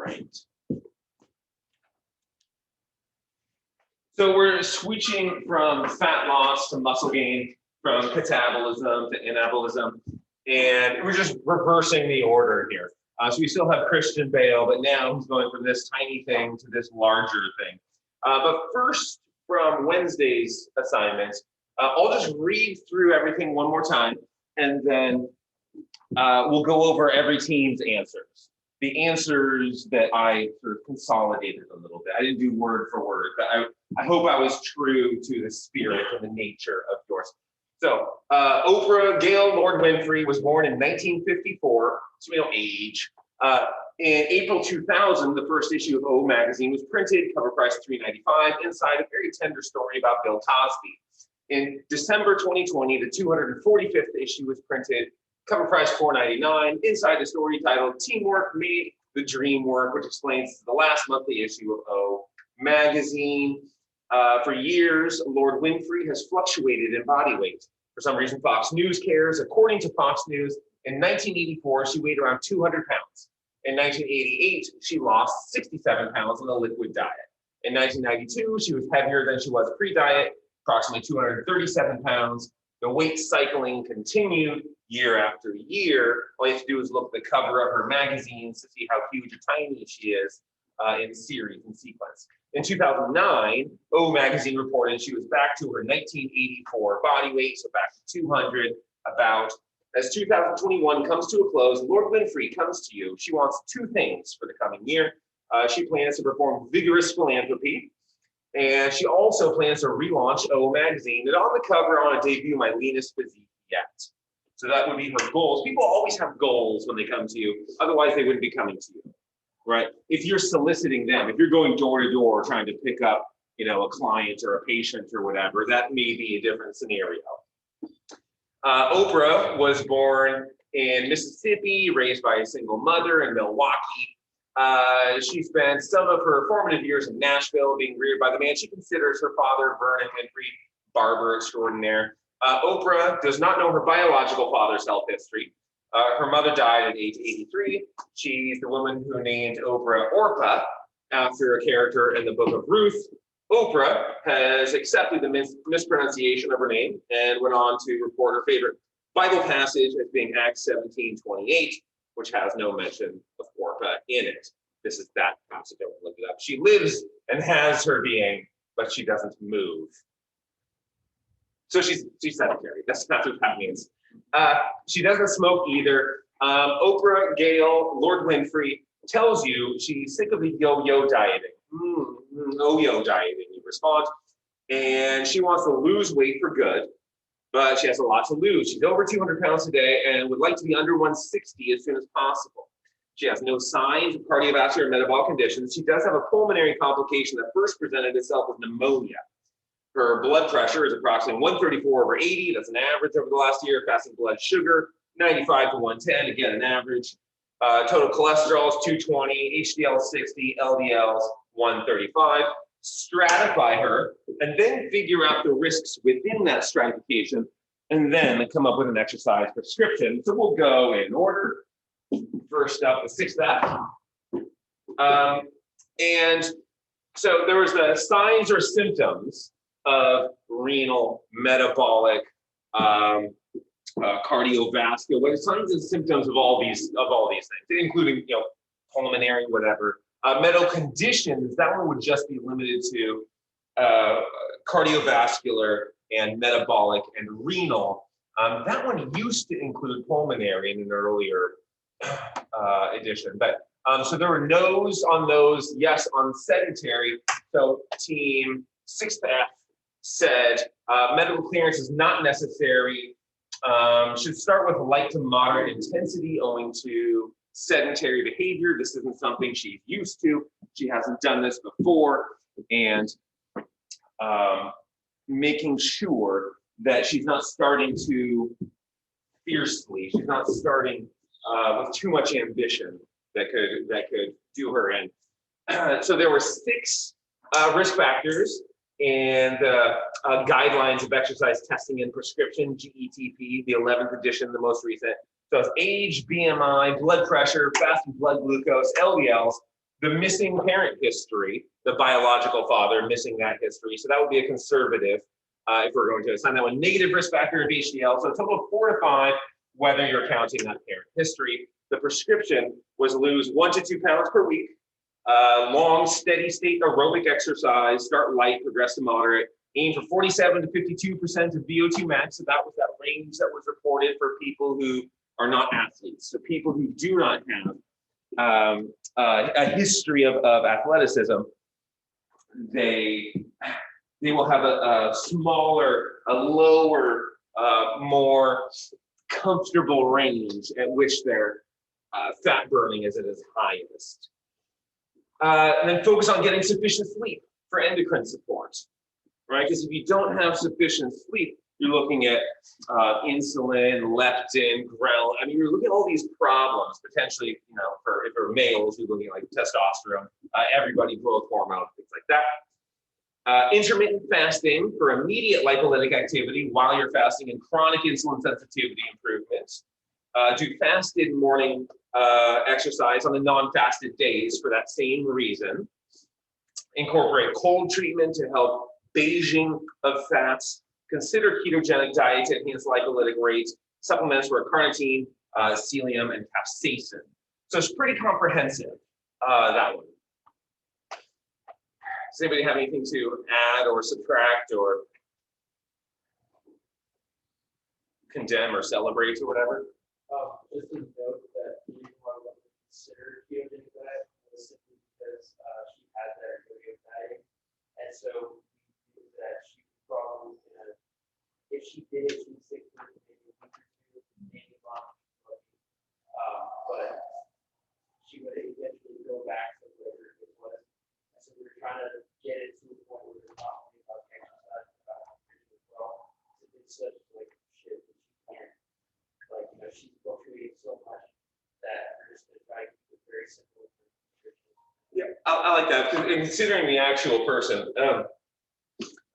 right. So we're switching from fat loss to muscle gain, from catabolism to anabolism, and we're just reversing the order here. So we still have Christian Bale, but now he's going from this tiny thing to this larger thing. But first, from Wednesday's assignments, I'll just read through everything one more time, and then we'll go over every team's answers. The answers that I sort of consolidated a little bit. I didn't do word for word, but I hope I was true to the spirit and the nature of yours. So Oprah Gail Lord Winfrey was born in 1954, so we know age. In April 2000, the first issue of O magazine was printed, cover price $3.95, inside a very tender story about Bill Cosby. In December 2020, the 245th issue was printed, cover price $4.99, inside the story titled Teamwork Made the Dream Work, which explains the last monthly issue of O magazine. For years, Lord Winfrey has fluctuated in body weight. For some reason, Fox News cares. According to Fox News, in 1984, she weighed around 200 pounds. In 1988, she lost 67 pounds on a liquid diet. In 1992, she was heavier than she was pre-diet, approximately 237 pounds. The weight cycling continued year after year. All you have to do is look at the cover of her magazines to see how huge or tiny she is in series and sequence. In 2009, O magazine reported she was back to her 1984 body weight, so back to 200 about. As 2021 comes to a close, Lord Winfrey comes to you. She wants two things for the coming year. She plans to perform vigorous philanthropy, and she also plans to relaunch O magazine. And on the cover, I want to debut my leanest physique yet. So that would be her goals. People always have goals when they come to you. Otherwise, they wouldn't be coming to you, right? If you're soliciting them, if you're going door to door trying to pick up, a client or a patient or whatever, that may be a different scenario. Oprah was born in Mississippi, raised by a single mother in Milwaukee. She spent some of her formative years in Nashville, being reared by the man she considers her father, Vernon Winfrey, barber extraordinaire. Oprah does not know her biological father's health history. Her mother died at age 83. She's the woman who named Oprah Orpah after a character in the book of Ruth. Oprah has accepted the mispronunciation of her name and went on to report her favorite Bible passage as being Acts 17:28, which has no mention of Orpah in it. This is that passage. I won't look it up. She lives and has her being, but she doesn't move. So she's sedentary. That's what that means. She doesn't smoke either. Oprah Gail Lord Winfrey tells you she's sick of the yo-yo dieting. Yo-yo dieting, you respond. And she wants to lose weight for good, but she has a lot to lose. She's over 200 pounds today and would like to be under 160 as soon as possible. She has no signs of cardiovascular and metabolic conditions. She does have a pulmonary complication that first presented itself as pneumonia. Her blood pressure is approximately 134/80. That's an average over the last year. Fasting blood sugar, 95 to 110, again, an average. Total cholesterol is 220, HDL 60, LDLs 135. Stratify her, and then figure out the risks within that stratification, and then come up with an exercise prescription. So we'll go in order. First up, the 6th F. And so there was the signs or symptoms of renal, metabolic, cardiovascular, what are signs and symptoms of all these things, including pulmonary, whatever. Medical conditions, that one would just be limited to cardiovascular and metabolic and renal. That one used to include pulmonary in an earlier edition, but so there were no's on those, yes on sedentary. So team 6th F said medical clearance is not necessary. Should start with light to moderate intensity owing to sedentary behavior. This isn't something she's used to. She hasn't done this before, and making sure that she's not starting too fiercely. She's not starting with too much ambition that could do her in. So there were 6 risk factors and guidelines of exercise testing and prescription, GETP, the 11th edition, the most recent. So it's age, BMI, blood pressure, fasting blood glucose, LDLs, The missing parent history, the biological father missing that history. So that would be a conservative if we're going to assign that one. Negative risk factor of HDL. So a total of 4 to 5, whether you're counting that parent history. The prescription was lose 1 to 2 pounds per week, long, steady state aerobic exercise, start light, progress to moderate, aim for 47 to 52% of VO2 max. So that was that range that was reported for people who are not athletes. So people who do not have a history of athleticism, they will have a smaller, a lower, more comfortable range at which their fat burning is at its highest. And then focus on getting sufficient sleep for endocrine support, right? Because if you don't have sufficient sleep, you're looking at insulin, leptin, ghrelin. I mean, you're looking at all these problems potentially, you know, if for males, you're looking at like testosterone, everybody growth hormone, things like that. Intermittent fasting for immediate lipolytic activity while you're fasting and chronic insulin sensitivity improvements. Do fasted morning exercise on the non-fasted days for that same reason. Incorporate cold treatment to help beiging of fats. Consider ketogenic diet to enhance lipolytic rates. Supplements for carnitine, psyllium, and capsaicin. So it's pretty comprehensive, that one. Does anybody have anything to add or subtract or condemn or celebrate or whatever? Just to note that the reason why we consider ketogenic diet was simply because she had that yo-yo diet, and so we knew that she probably, if she did it, she would stick to it maybe a week or two, maybe a month, but she would eventually go back to whatever it was. And so we were trying to get it to the point where we're talking about exercise, about nutrition as well. It's such like shit that she can't. Like, you know, she's fluctuating so much that we're just going to try to keep it very simple. Yeah, I like that. Considering the actual person,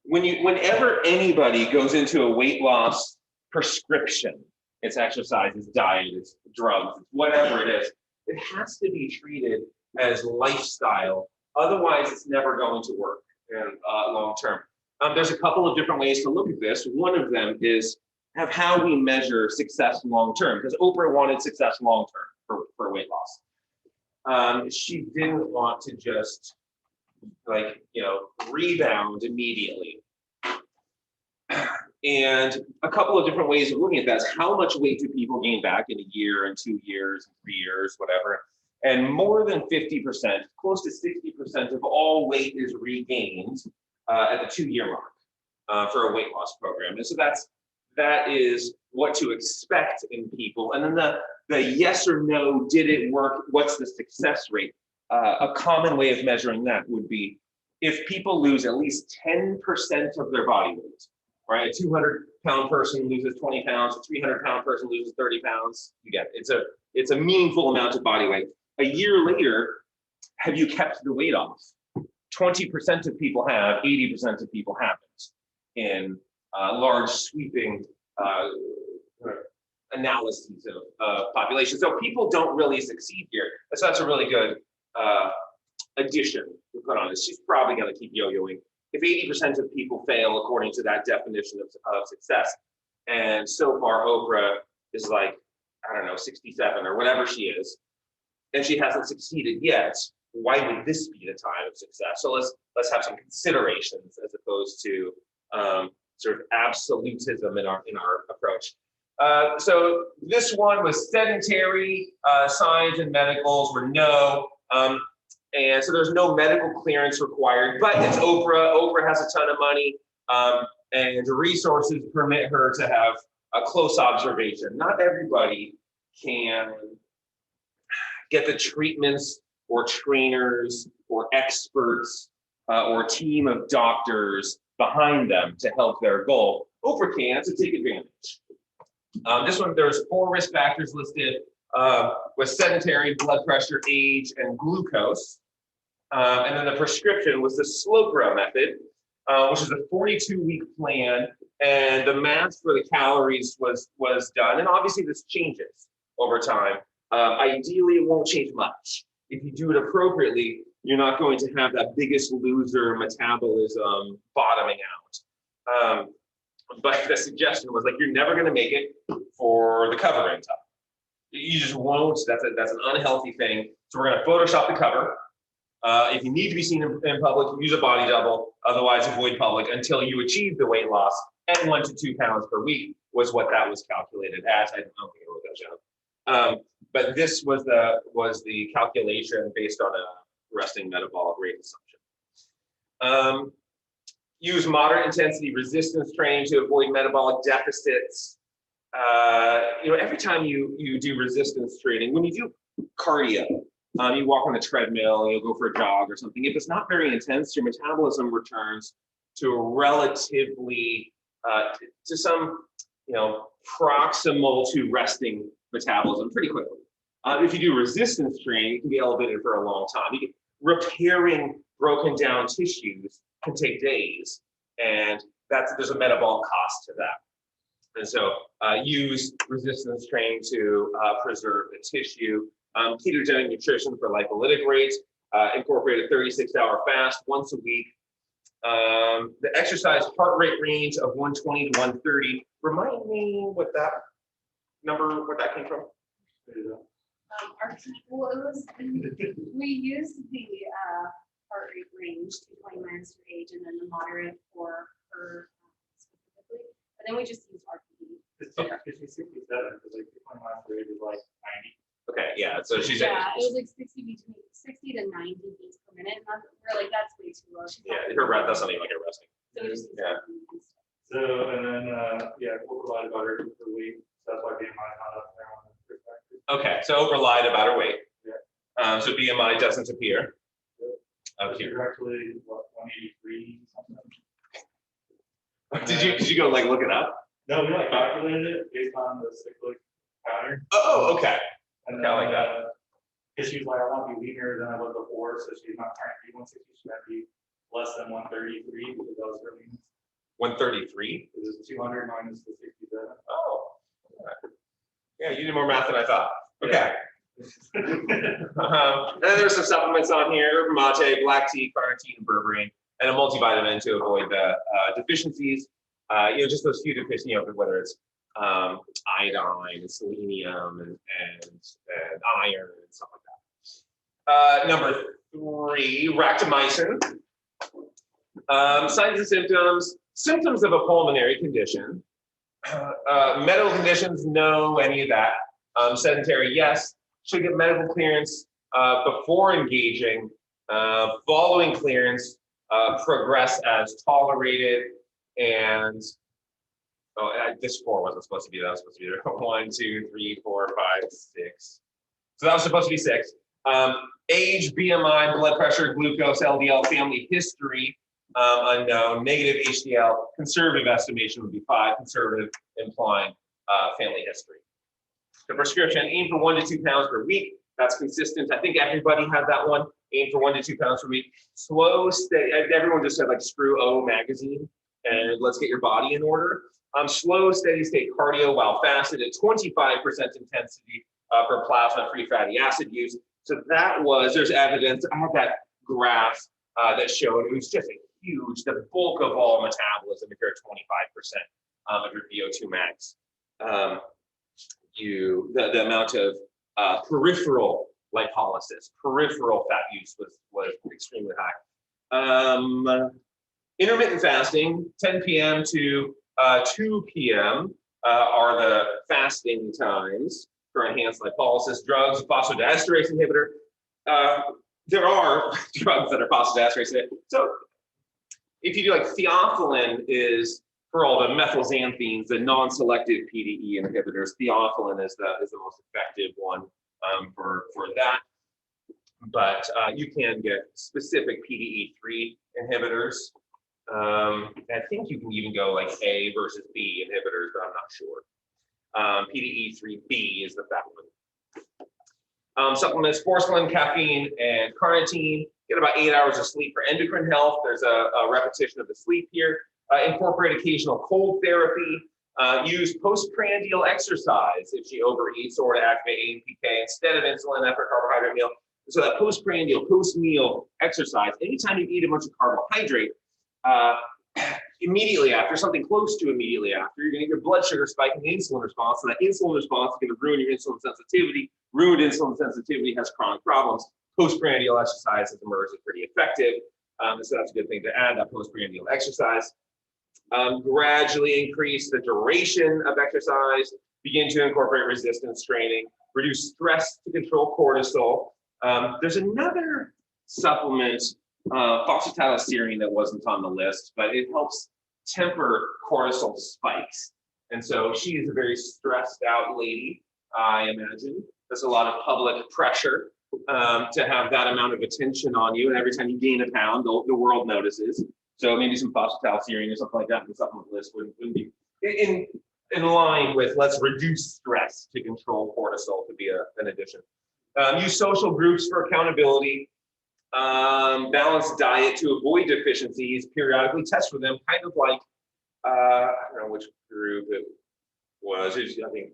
whenever anybody goes into a weight loss prescription, it's exercise, it's diet, it's drugs, it's whatever it is, it has to be treated as lifestyle. Otherwise, it's never going to work long term. There's a couple of different ways to look at this. One of them is how we measure success long term, because Oprah wanted success long term for weight loss. She didn't want to just rebound immediately. And a couple of different ways of looking at that is how much weight do people gain back in a year and 2 years and 3 years, whatever. And more than 50%, close to 60% of all weight is regained at the 2-year mark for a weight loss program. And so that is what to expect in people. And then the yes or no, did it work? What's the success rate? A common way of measuring that would be if people lose at least 10% of their body weight, right? A 200-pound person loses 20 pounds, a 300-pound person loses 30 pounds. You get it. It's a meaningful amount of body weight. A year later, have you kept the weight off? 20% of people have, 80% of people haven't in large sweeping analyses of population. So people don't really succeed here. So that's a really good addition to put on this. She's probably going to keep yo-yoing. If 80% of people fail according to that definition of success, and so far Oprah is like, I don't know, 67 or whatever she is, and she hasn't succeeded yet, why would this be the time of success? So let's have some considerations as opposed to sort of absolutism in our approach. So this one was sedentary, signs and medicals were no, and so there's no medical clearance required, but it's Oprah. Oprah has a ton of money, and resources permit her to have a close observation. Not everybody can get the treatments or trainers or experts or team of doctors behind them to help their goal. Oprah can, so take advantage. This one, there's 4 risk factors listed with sedentary, blood pressure, age, and glucose. And then the prescription was the slope row method, which is a 42-week plan, and the math for the calories was done. And obviously this changes over time. Ideally, it won't change much. if you do it appropriately, you're not going to have that biggest loser metabolism bottoming out. But the suggestion was like, you're never going to make it for the cover end time. You just won't. That's an unhealthy thing. So we're going to Photoshop the cover. If you need to be seen in public, use a body double. Otherwise, avoid public until you achieve the weight loss. And 1 to 2 pounds per week was what that was calculated as. I don't think I wrote that down. But this was the calculation based on a resting metabolic rate assumption. Use moderate intensity resistance training to avoid metabolic deficits. Every time you do resistance training, when you do cardio, you walk on a treadmill, you'll go for a jog or something. If it's not very intense, your metabolism returns to a relatively, to some, proximal to resting metabolism pretty quickly. If you do resistance training, it can be elevated for a long time. Repairing broken down tissues can take days, and there's a metabolic cost to that. And so use resistance training to preserve the tissue. Ketogenic nutrition for lipolytic rates, incorporate a 36-hour fast once a week. The exercise heart rate range of 120 to 130. Remind me what that came from? We used the heart rate range to 20 minutes for age, and then the moderate for her specifically. But then we just used RPE. It's 67, because like 20 miles per age is like 90. Okay, yeah. So she's it was like 60 to 90 beats per minute. And we're like, that's way too low. her breath does something like a resting. So we just Yeah. So, and then, we'll provide about her per week. So that's why BMI is not up there on the perspective. Okay, so Oprah lied about her weight. Yeah. So BMI doesn't appear. Up here. You're actually, what, 183 something? Did you go like look it up? No, we calculated it based on the cyclic pattern. Oh, okay. And I like that. Because she's like, I want to be leaner than I was before, so she's not trying to be 160, she's trying to be less than 133 because that was her means. 133? This is 200 minus the 67. Oh. Okay. Yeah, you did more math than I thought. Okay. And then there's some supplements on here: mate, black tea, carnitine, and berberine, and a multivitamin to avoid the deficiencies. Just those few deficiencies, whether it's iodine, and selenium, and iron, and stuff like that. Number 3, ractomycin. Signs and symptoms. Symptoms of a pulmonary condition. Medical conditions, no, any of that. Sedentary, yes. Should get medical clearance before engaging. Following clearance, progress as tolerated. And this 4 wasn't supposed to be. That was supposed to be there. 1, 2, 3, 4, 5, 6. So that was supposed to be 6. Age, BMI, blood pressure, glucose, LDL, family history, unknown. Negative HDL. Conservative estimation would be 5. Conservative implying family history. The prescription: aim for 1 to 2 pounds per week. That's consistent. I think everybody had that one. Aim for 1 to 2 pounds per week. Slow, steady. Everyone just said like screw O magazine and let's get your body in order. Slow, steady state cardio while fasted at 25% intensity for plasma-free fatty acid use. So there's evidence. I have that graph that showed it was just a huge, the bulk of all metabolism if you're at 25% of your VO2 max. The amount of peripheral lipolysis, peripheral fat use was extremely high. Intermittent fasting, 10 p.m. to 2 p.m. Are the fasting times for enhanced lipolysis. Drugs, phosphodiesterase inhibitor. There are drugs that are phosphodiesterase inhibitor. So if you do like theophylline is for all the methylxanthines, the non-selective PDE inhibitors. Theophylline is the most effective one for that. But you can get specific PDE3 inhibitors. I think you can even go like A versus B inhibitors, but I'm not sure. PDE3B is the fat one. Supplements: porcelain, caffeine, and carnitine. Get about 8 hours of sleep for endocrine health. There's a repetition of the sleep here. Incorporate occasional cold therapy. Use postprandial exercise if she overeats or to activate AMPK instead of insulin after a carbohydrate meal. So that postprandial, post-meal exercise, anytime you eat a bunch of carbohydrate, immediately after, something close to immediately after, you're gonna get your blood sugar spike and the insulin response. So that insulin response is gonna ruin your insulin sensitivity. Ruined insulin sensitivity has chronic problems. Postprandial exercise has emerged as pretty effective. So that's a good thing to add, that postprandial exercise. Gradually increase the duration of exercise, begin to incorporate resistance training, reduce stress to control cortisol. There's another supplement, phosphatidylserine, that wasn't on the list, but it helps temper cortisol spikes. And so she is a very stressed out lady, I imagine. There's a lot of public pressure to have that amount of attention on you. And every time you gain a pound, the world notices. So maybe some phosphatidylserine or something like that in the supplement list wouldn't be in line with let's reduce stress to control cortisol to be an addition. Use social groups for accountability. Balanced diet to avoid deficiencies. Periodically test for them, kind of like I don't know which group it was. I think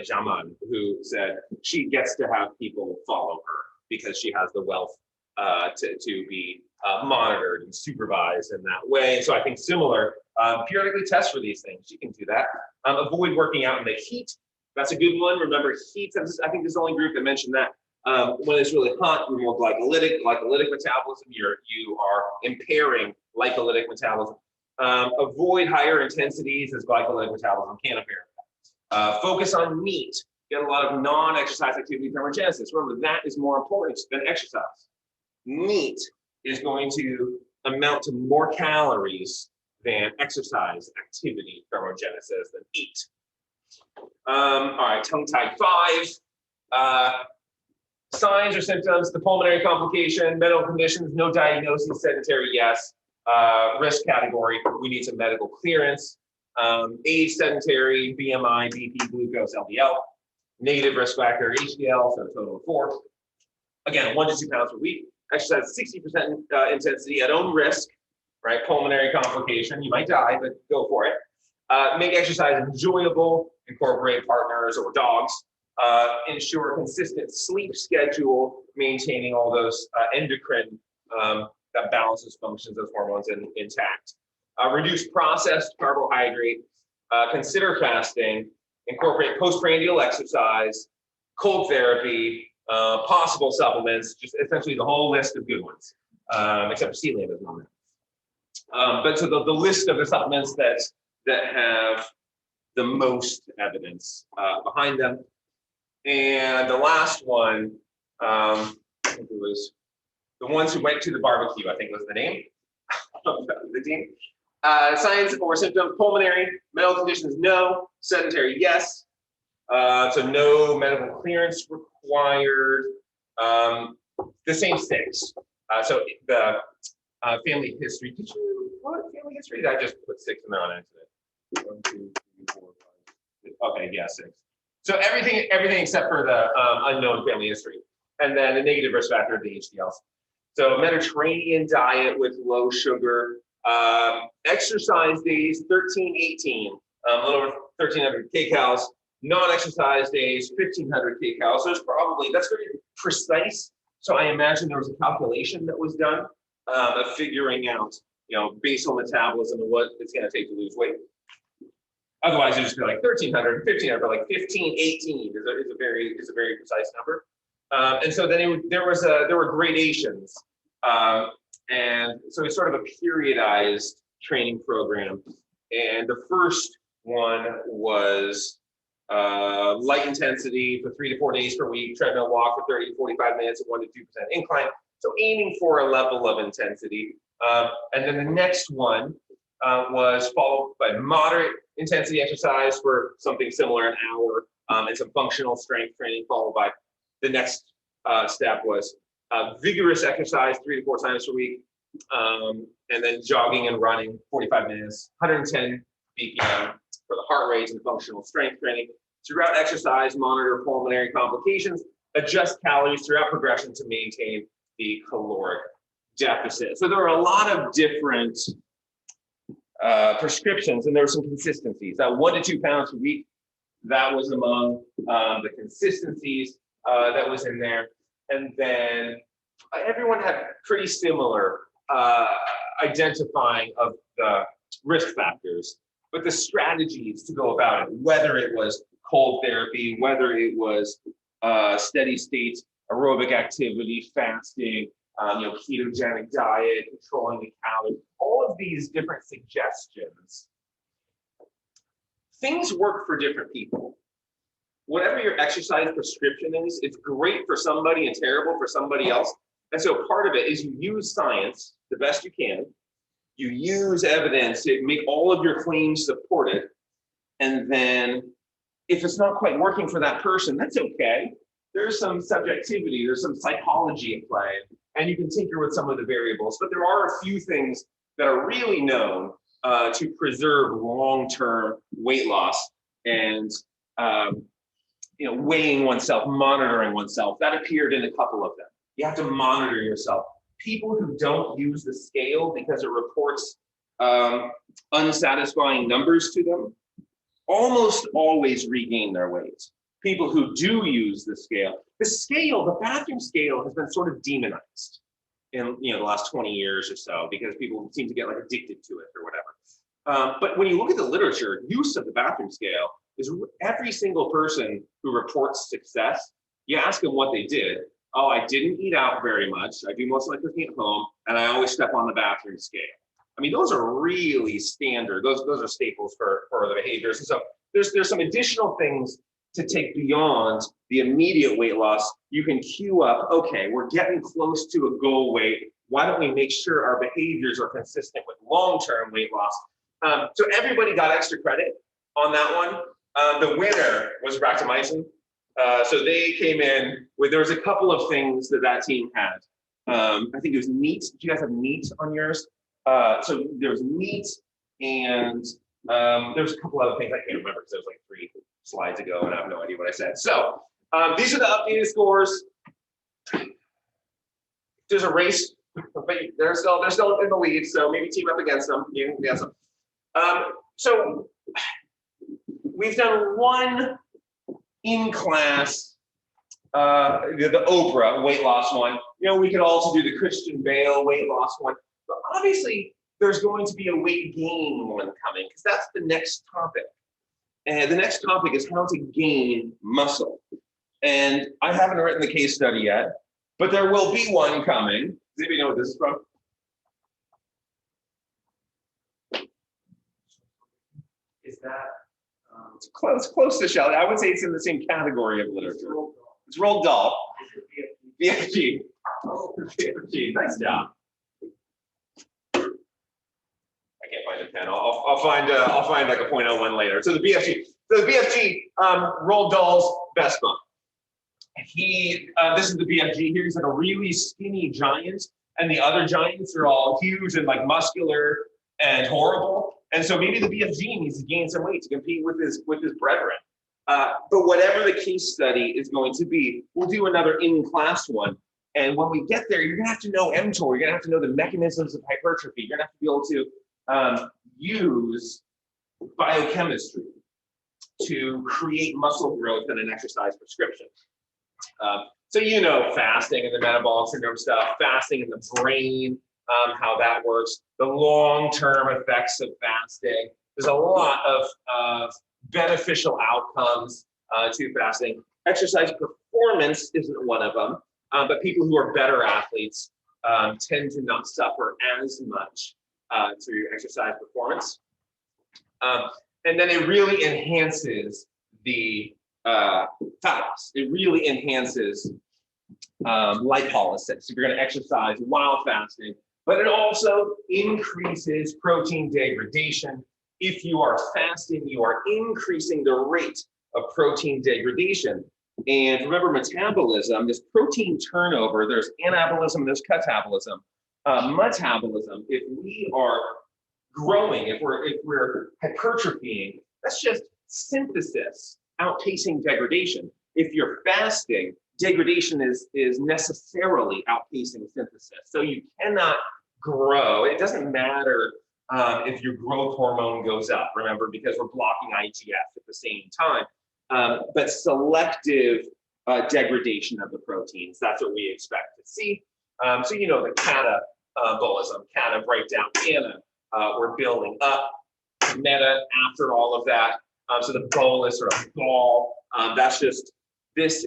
Jaman, who said she gets to have people follow her because she has the wealth to be monitored and supervised in that way. And so I think similar, periodically test for these things. You can do that. Avoid working out in the heat. That's a good one. Remember, heat, I think this is the only group that mentioned that. When it's really hot, you're more glycolytic metabolism. You are impairing lipolytic metabolism. Avoid higher intensities as glycolytic metabolism can impair. Focus on NEAT. Get a lot of non-exercise activity thermogenesis. Remember, that is more important than exercise. NEAT is going to amount to more calories than exercise activity thermogenesis than eat. All right, tongue-tied 5. Signs or symptoms, the pulmonary complication, medical conditions, no diagnosis, sedentary, yes. Risk category, we need some medical clearance. Age, sedentary, BMI, BP, glucose, LDL. Negative risk factor, HDL, so a total of 4. Again, 1 to 2 pounds per week. Exercise 60% intensity at own risk, right? Pulmonary complication, you might die, but go for it. Make exercise enjoyable, incorporate partners or dogs. Ensure consistent sleep schedule, maintaining all those endocrine that balances functions of hormones intact. Reduce processed carbohydrate, consider fasting, incorporate postprandial exercise, cold therapy, possible supplements, just essentially the whole list of good ones, except for celium is not there. But so the list of the supplements that have the most evidence behind them. And the last one, I think it was the ones who went to the barbecue, I think was the name of the team. Signs or symptoms, pulmonary, medical conditions, no. Sedentary, yes. So no medical clearance required. The same 6. So the family history, did you, what family history? Did I just put 6 in there on accident? 1, 2, 3, 4, 5. Okay, yeah, 6. So everything except for the unknown family history. And then the negative risk factor of the HDLs. So Mediterranean diet with low sugar. Exercise days, 13, 18, a little over 1,300 kcals. Non-exercise days, 1,500 kcals. So that's very precise. So I imagine there was a calculation that was done of figuring out, basal metabolism and what it's going to take to lose weight. Otherwise, it'd just be like 1,300, 1,500, but like 15, 18 is a very precise number. And so then there were gradations. And so it's sort of a periodized training program. And the first one was light intensity for 3 to 4 days per week, treadmill walk for 30 to 45 minutes at 1 to 2% incline. So aiming for a level of intensity. And then the next one was followed by moderate intensity exercise for something similar, an hour, and some functional strength training, followed by the next step was vigorous exercise 3 to 4 times per week, and then jogging and running 45 minutes, 110 BPM for the heart rate and functional strength training. Throughout exercise, monitor pulmonary complications, adjust calories throughout progression to maintain the caloric deficit. So there are a lot of different prescriptions, and there were some consistencies. That 1 to 2 pounds a week, that was among the consistencies that was in there. and then everyone had pretty similar identifying of the risk factors, but the strategies to go about it, whether it was cold therapy, whether it was steady state aerobic activity, fasting, ketogenic diet, controlling the calories, all of these different suggestions. Things work for different people. Whatever your exercise prescription is, it's great for somebody and terrible for somebody else. And so part of it is you use science the best you can. You use evidence to make all of your claims supported. And then if it's not quite working for that person, that's okay. There's some subjectivity, there's some psychology at play, and you can tinker with some of the variables. But there are a few things that are really known to preserve long-term weight loss and weighing oneself, monitoring oneself. That appeared in a couple of them. You have to monitor yourself. People who don't use the scale because it reports unsatisfying numbers to them almost always regain their weight. People who do use the bathroom scale has been sort of demonized in the last 20 years or so because people seem to get like addicted to it or whatever. But when you look at the literature, use of the bathroom scale is every single person who reports success, you ask them what they did. Oh, I didn't eat out very much. I do most of my cooking at home, and I always step on the bathroom scale. I mean, those are really standard. Those are staples for the behaviors. And so there's some additional things to take beyond the immediate weight loss. You can queue up, okay, we're getting close to a goal weight. Why don't we make sure our behaviors are consistent with long-term weight loss? So everybody got extra credit on that one. The winner was ractomycin. So they came in with, there was a couple of things that team had. I think it was meat. Do you guys have meat on yours? So there was meat and there was a couple other things I can't remember because it was like 3 slides ago and I have no idea what I said. So these are the updated scores. There's a race, but they're still in the lead. So maybe team up against them. So we've done one in-class, the Oprah weight loss one. We could also do the Christian Bale weight loss one. But obviously, there's going to be a weight gain one coming because that's the next topic. And the next topic is how to gain muscle. And I haven't written the case study yet, but there will be one coming. Does anybody know what this is from? Is that? It's close to Shelley. I would say it's in the same category of literature. It's Roald Dahl. BFG. BFG. Nice job. I can't find a pen. I'll find like a .01 later. So the BFG. So the BFG. Roald Dahl's best book. This is the BFG here. He's like a really skinny giant, and the other giants are all huge and like muscular and horrible. And so maybe the BFG needs to gain some weight to compete with his brethren. But whatever the case study is going to be, we'll do another in-class one. And when we get there, you're gonna have to know mTOR. You're gonna have to know the mechanisms of hypertrophy. You're gonna have to be able to use biochemistry to create muscle growth in an exercise prescription. So fasting and the metabolic syndrome stuff, fasting in the brain, how that works, the long-term effects of fasting. There's a lot of beneficial outcomes to fasting. Exercise performance isn't one of them, but people who are better athletes tend to not suffer as much through exercise performance. And then it really enhances the fat loss. It really enhances lipolysis if you're going to exercise while fasting. But it also increases protein degradation. If you are fasting, you are increasing the rate of protein degradation. And remember, metabolism, this protein turnover, there's anabolism, there's catabolism. Metabolism, if we are growing, if we're hypertrophying, that's just synthesis outpacing degradation. If you're fasting, degradation is necessarily outpacing synthesis. So you cannot grow. It doesn't matter if your growth hormone goes up, remember, because we're blocking IGF at the same time. But selective degradation of the proteins. That's what we expect to see. So you know the catabolism, cata breakdown, ana, we're building up, meta after all of that. So the bolus or a ball, this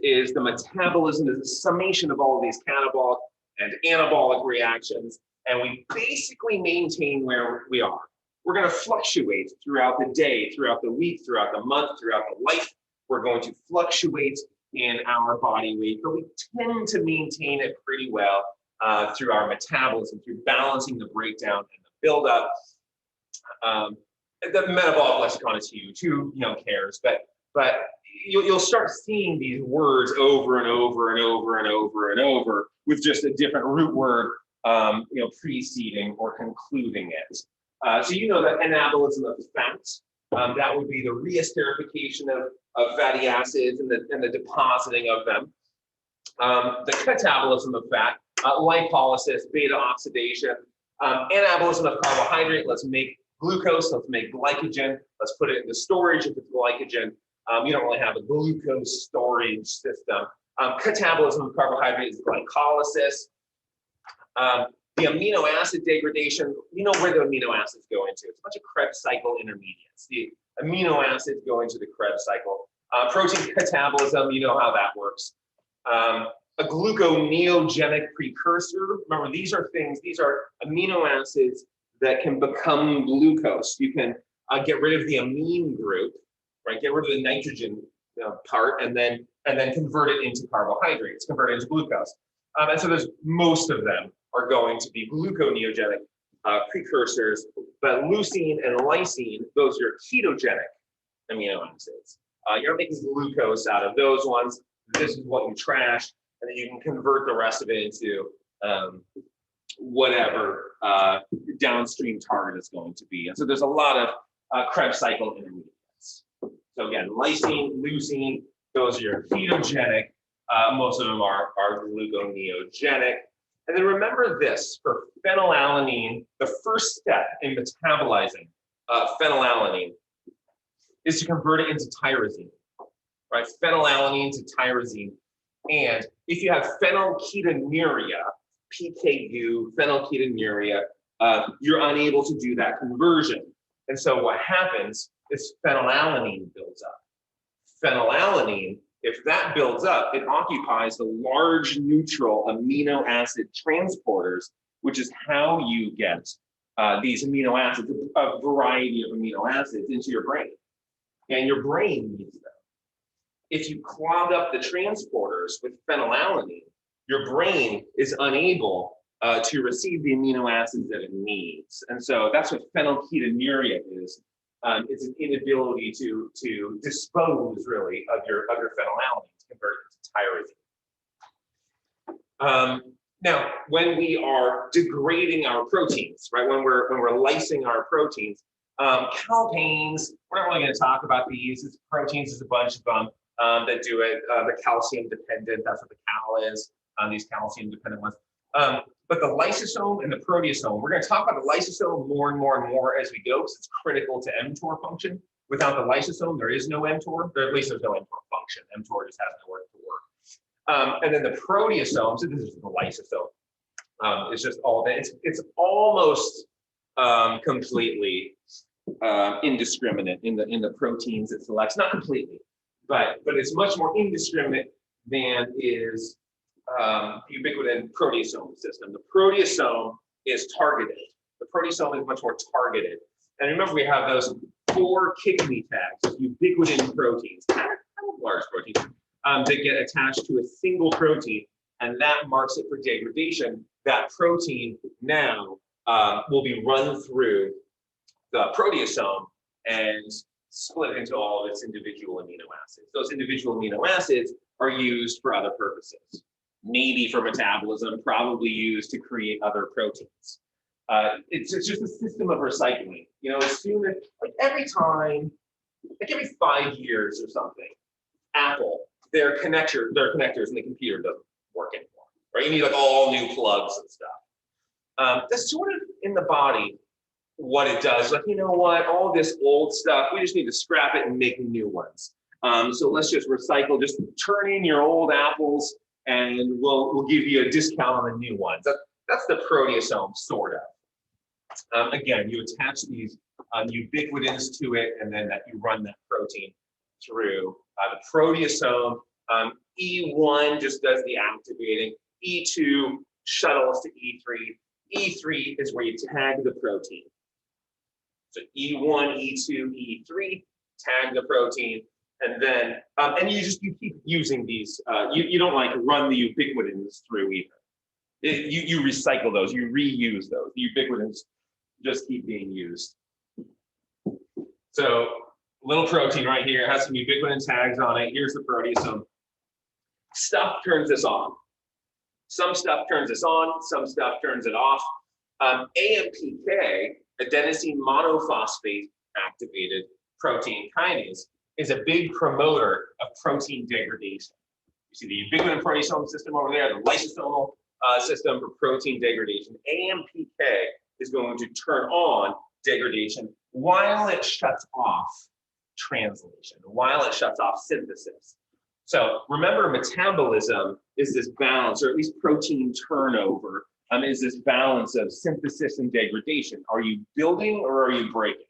is the metabolism, is a summation of all of these catabolic and anabolic reactions, and we basically maintain where we are. We're going to fluctuate throughout the day, throughout the week, throughout the month, throughout the life. We're going to fluctuate in our body weight, but we tend to maintain it pretty well through our metabolism, through balancing the breakdown and the buildup. The metabolic lexicon is huge. Who cares? But you'll start seeing these words over and over and over and over and over with just a different root word, preceding or concluding it. So you know that anabolism of fats, that would be the reesterification of fatty acids and the depositing of them. The catabolism of fat, lipolysis, beta oxidation, anabolism of carbohydrate. Let's make glucose, let's make glycogen, let's put it into storage if it's glycogen. You don't really have a glucose storage system. Catabolism of carbohydrate is glycolysis. The amino acid degradation, you know where the amino acids go into. It's a bunch of Krebs cycle intermediates. The amino acids go into the Krebs cycle. Protein catabolism, you know how that works. A gluconeogenic precursor. Remember, these are amino acids that can become glucose. You can get rid of the amine group, right? Get rid of the nitrogen part, and then convert it into carbohydrates, convert it into glucose. And so most of them are going to be gluconeogenic precursors, but leucine and lysine, those are ketogenic amino acids. You're making glucose out of those ones. This is what you trash, and then you can convert the rest of it into whatever downstream target is going to be. And so there's a lot of Krebs cycle intermediates. So again, lysine, leucine, those are your ketogenic. Most of them are gluconeogenic. And then remember this, for phenylalanine, the first step in metabolizing phenylalanine is to convert it into tyrosine, right? Phenylalanine to tyrosine. And if you have phenylketonuria, PKU, phenylketonuria, you're unable to do that conversion. And so what happens is phenylalanine builds up. Phenylalanine, if that builds up, it occupies the large neutral amino acid transporters, which is how you get these amino acids, a variety of amino acids into your brain. And your brain needs them. If you clog up the transporters with phenylalanine, your brain is unable to receive the amino acids that it needs. And so that's what phenylketonuria is. It's an inability to dispose really of your phenylalanine, to convert it to tyrosine. Now, when we are degrading our proteins, right? When we're lysing our proteins, calpains, we're not really going to talk about these. It's proteins is a bunch of them that do it. The calcium dependent, that's what the cal is. These calcium dependent ones. But the lysosome and the proteasome, we're going to talk about the lysosome more and more and more as we go, because it's critical to mTOR function. Without the lysosome, there is no mTOR, or at least there's no mTOR function. mTOR just has nowhere to work. And then the proteasome, so this is the lysosome. It's just all that. It's almost completely indiscriminate in the proteins it selects. Not completely, but it's much more indiscriminate than is the ubiquitin proteasome system. The proteasome is targeted. The proteasome is much more targeted. And remember, we have those 4 kick-me tags, ubiquitin proteins, kind of large proteins, that get attached to a single protein, and that marks it for degradation. That protein now will be run through the proteasome and split into all of its individual amino acids. Those individual amino acids are used for other purposes. Maybe for metabolism, probably used to create other proteins. It's just a system of recycling. As soon as, every 5 years or something, Apple, their connectors in the computer doesn't work anymore, right? You need all new plugs and stuff. That's sort of in the body what it does. You know what? All this old stuff, we just need to scrap it and make new ones. So let's just recycle, just turn in your old apples and we'll give you a discount on the new ones. That's the proteasome, sort of. Again, you attach these ubiquitins to it, and then that you run that protein through the proteasome. E1 just does the activating. E2 shuttles to E3. E3 is where you tag the protein. So E1, E2, E3, tag the protein, and then and you keep using these. You don't like run the ubiquitins through either. You recycle those, you reuse those. The ubiquitins just keep being used. So little protein right here has some ubiquitin tags on it. Here's the proteasome. Stuff turns this on. Some stuff turns this on, some stuff turns it off. AMPK, adenosine monophosphate activated protein kinase, is a big promoter of protein degradation. You see the ubiquitin proteasome system over there, the lysosomal system for protein degradation. AMPK is going to turn on degradation while it shuts off translation, while it shuts off synthesis. So remember, metabolism is this balance, or at least protein turnover, is this balance of synthesis and degradation. Are you building or are you breaking?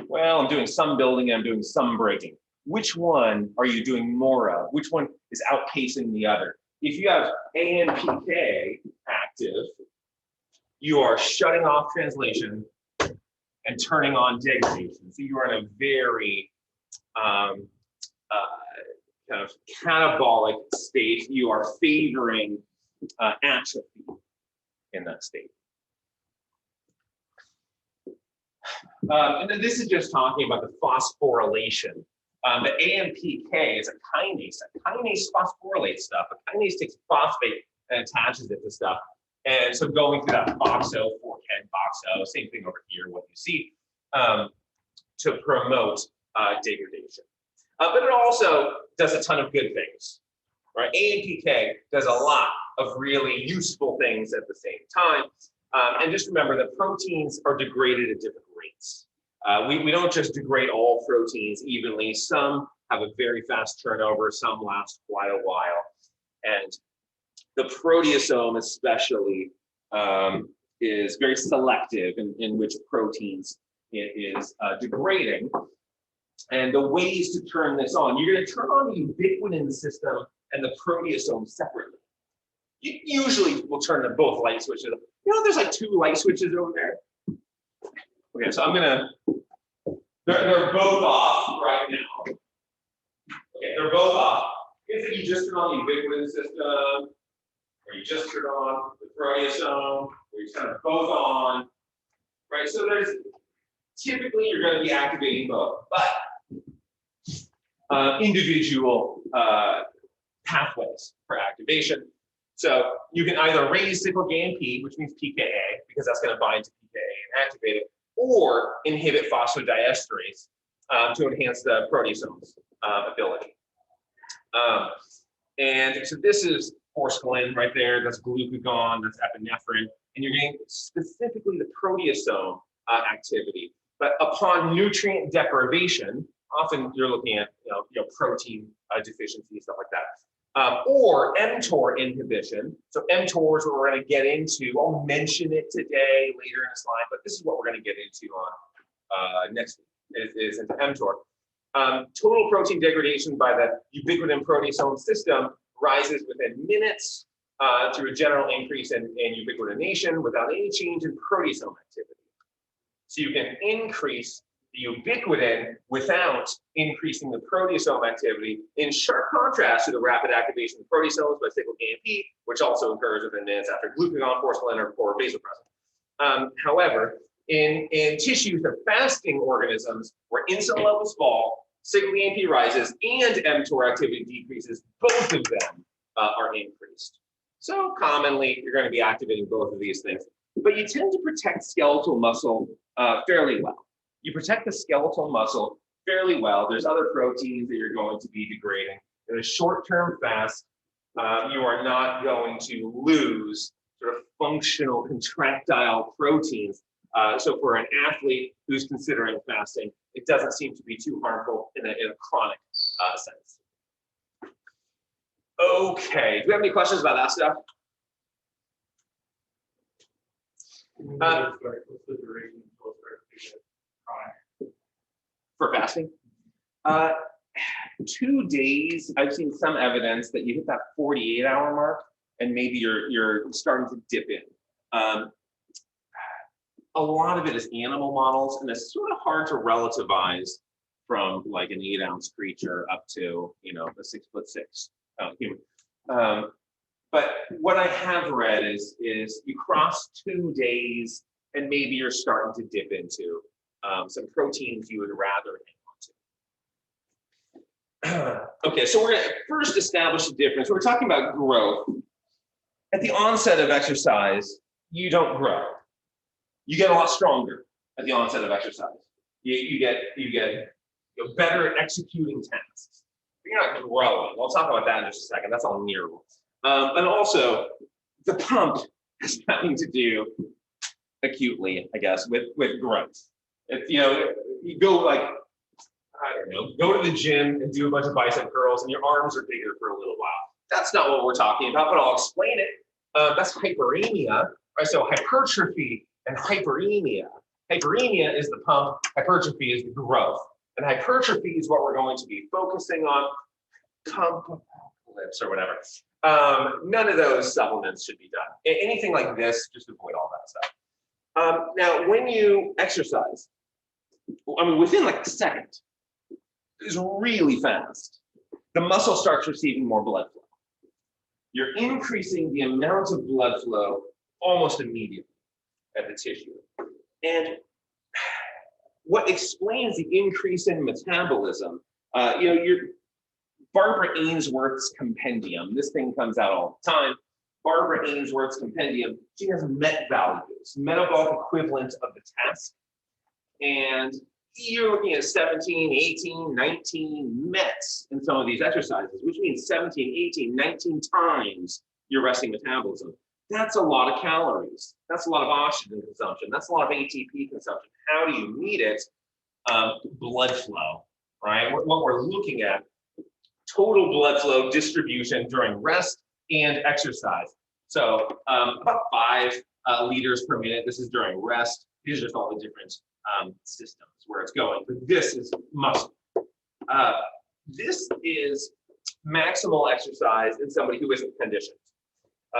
Well, I'm doing some building and I'm doing some breaking. Which one are you doing more of? Which one is outpacing the other? If you have AMPK active, you are shutting off translation and turning on degradation. So you are in a very kind of catabolic state. You are favoring atrophy in that state. And then this is just talking about the phosphorylation. The AMPK is a kinase. A kinase phosphorylates stuff. A kinase takes phosphate and attaches it to stuff. And so going through that boxo, forkhead boxo, same thing over here, what you see, to promote degradation. But it also does a ton of good things, right? AMPK does a lot of really useful things at the same time. And just remember that proteins are degraded at different rates. We don't just degrade all proteins evenly. Some have a very fast turnover, some last quite a while. And the proteasome especially is very selective in which proteins it is degrading. And the ways to turn this on, you're going to turn on the ubiquitin system and the proteasome separately. You usually will turn them both light switches. You know, there's like 2 light switches over there. Okay, so I'm gonna, they're both off right now. Okay, they're both off. If you just turn on the ubiquitin system, or you just turn on the proteasome, or you turn them both on, right? So there's, typically you're gonna be activating both, but individual pathways for activation. So you can either raise cyclic AMP, which means pKa, because that's going to bind to pKa and activate it, or inhibit phosphodiesterase to enhance the proteasome's ability. And so this is forskolin right there, that's glucagon, that's epinephrine, and you're getting specifically the proteasome activity. But upon nutrient deprivation, often you're looking at protein deficiency, stuff like that. Or Mtor inhibition. So Mtor is what we're going to get into. I'll mention it today, later in the slide, but this is what we're going to get into on next week, is into Mtor. Total protein degradation by the ubiquitin proteasome system rises within minutes through a general increase in ubiquitination without any change in proteasome activity. So you can increase the ubiquitin without increasing the proteasome activity, in sharp contrast to the rapid activation of proteasomes by cyclic AMP, which also occurs within minutes after glucagon, forskolin, or vasopressin. However, in tissues of fasting organisms where insulin levels fall, cyclic AMP rises, and mTOR activity decreases, both of them are increased. So commonly, you're going to be activating both of these things, but you tend to protect skeletal muscle fairly well. You protect the skeletal muscle fairly well. There's other proteins that you're going to be degrading. In a short-term fast, you are not going to lose sort of functional contractile proteins. So for an athlete who's considering fasting, it doesn't seem to be too harmful in a chronic sense. Okay, do we have any questions about that stuff? What's the duration until it starts to get chronic? For fasting? 2 days, I've seen some evidence that you hit that 48-hour mark and maybe you're starting to dip in. A lot of it is animal models, and it's sort of hard to relativize from like an 8-ounce creature up to, you know, a 6'6" human. But what I have read is you cross 2 days and maybe you're starting to dip into some proteins you would rather hang on to. Okay, so we're gonna first establish the difference. We're talking about growth. At the onset of exercise, you don't grow. You get a lot stronger at the onset of exercise. You get better at executing tasks. You're not growing. We'll talk about that in just a second. That's all near. And also, the pump has nothing to do acutely, I guess, with growth. If you go like, I don't know, go to the gym and do a bunch of bicep curls and your arms are bigger for a little while. That's not what we're talking about, but I'll explain it. That's hyperemia, right? So hypertrophy and hyperemia. Hyperemia is the pump, hypertrophy is the growth. And hypertrophy is what we're going to be focusing on. Pump lips or whatever. None of those supplements should be done. Anything like this, just avoid all that stuff. Now, when you exercise, I mean, within like a second, it's really fast. The muscle starts receiving more blood flow. You're increasing the amount of blood flow almost immediately at the tissue. And what explains the increase in metabolism, your Barbara Ainsworth's compendium, this thing comes out all the time. Barbara Ainsworth's compendium, she has MET values, metabolic equivalent of the task. And you're looking at 17, 18, 19 METs in some of these exercises, which means 17, 18, 19 times your resting metabolism. That's a lot of calories. That's a lot of oxygen consumption. That's a lot of ATP consumption. How do you meet it? Blood flow, right? What we're looking at, total blood flow distribution during rest and exercise. So about 5 liters per minute. This is during rest. These are just all the different systems where it's going. But this is muscle. This is maximal exercise in somebody who isn't conditioned.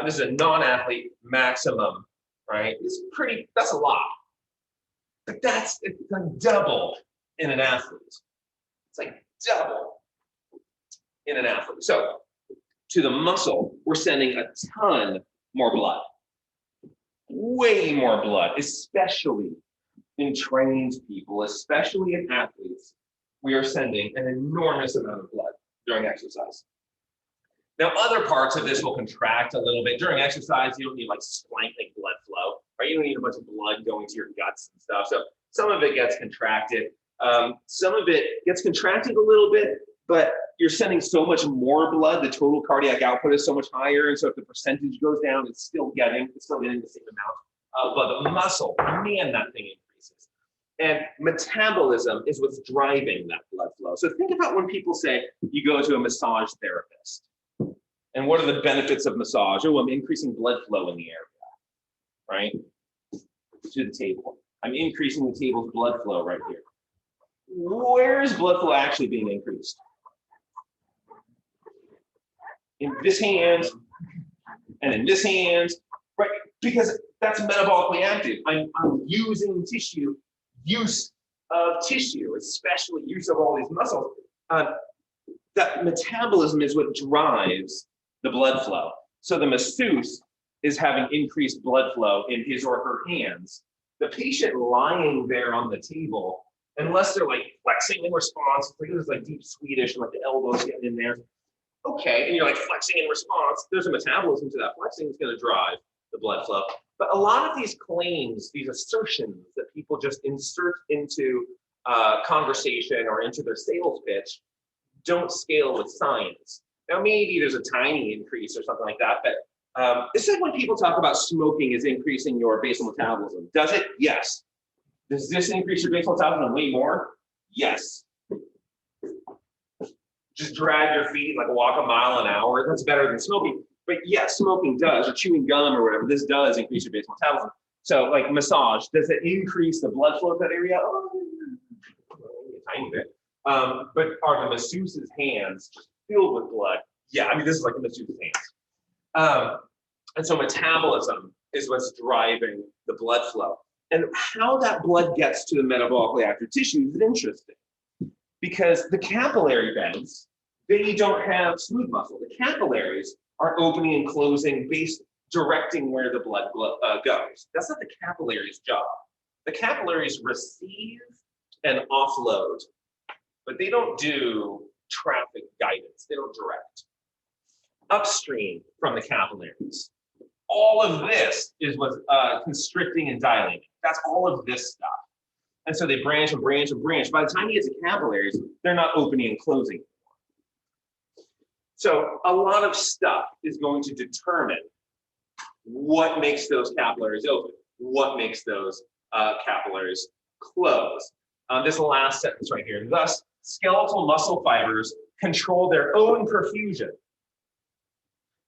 This is a non-athlete maximum, right? That's a lot. But it's like double in an athlete. It's like double in an athlete. So to the muscle, we're sending a ton more blood. Way more blood, especially in trained people, especially in athletes. We are sending an enormous amount of blood during exercise. Now, other parts of this will contract a little bit. During exercise, you don't need like splanking blood flow, right? You don't need a bunch of blood going to your guts and stuff. So some of it gets contracted. Some of it gets contracted a little bit, but you're sending so much more blood, the total cardiac output is so much higher. And so if the percentage goes down, it's still getting the same amount. But the muscle, man, that thing increases. And metabolism is what's driving that blood flow. So think about when people say you go to a massage therapist. And what are the benefits of massage? Oh, I'm increasing blood flow in the area, right? To the table. I'm increasing the table's blood flow right here. Where is blood flow actually being increased? In this hand and in this hand, right? Because that's metabolically active. I'm using tissue, use of tissue, especially use of all these muscles. That metabolism is what drives the blood flow. So the masseuse is having increased blood flow in his or her hands. The patient lying there on the table, unless they're like flexing in response, it's like deep Swedish, and like the elbows getting in there. Okay, and you're like flexing in response. There's a metabolism to that flexing that's going to drive the blood flow. But a lot of these claims, these assertions that people just insert into conversation or into their sales pitch don't scale with science. Now, maybe there's a tiny increase or something like that, but it's like when people talk about smoking is increasing your basal metabolism. Does it? Yes. Does this increase your basal metabolism way more? Yes. just drag your feet, like walk a mile an hour. That's better than smoking. But yeah, smoking does, or chewing gum or whatever, this does increase your basal metabolism. So like massage, does it increase the blood flow to that area? Oh, a tiny bit. But are the masseuse's hands just filled with blood? Yeah, I mean, this is like the masseuse's hands. And so metabolism is what's driving the blood flow. And how that blood gets to the metabolically active tissue is interesting, because the capillary beds, they don't have smooth muscle. The capillaries are opening and closing based directing where the blood goes. That's not the capillaries' job. The capillaries receive and offload, but they don't do traffic guidance. They don't direct. Upstream from the capillaries, all of this is what's constricting and dilating. That's all of this stuff. And so they branch and branch and branch. By the time you get to capillaries, they're not opening and closing. So a lot of stuff is going to determine what makes those capillaries open, what makes those capillaries close. This last sentence right here. Thus, skeletal muscle fibers control their own perfusion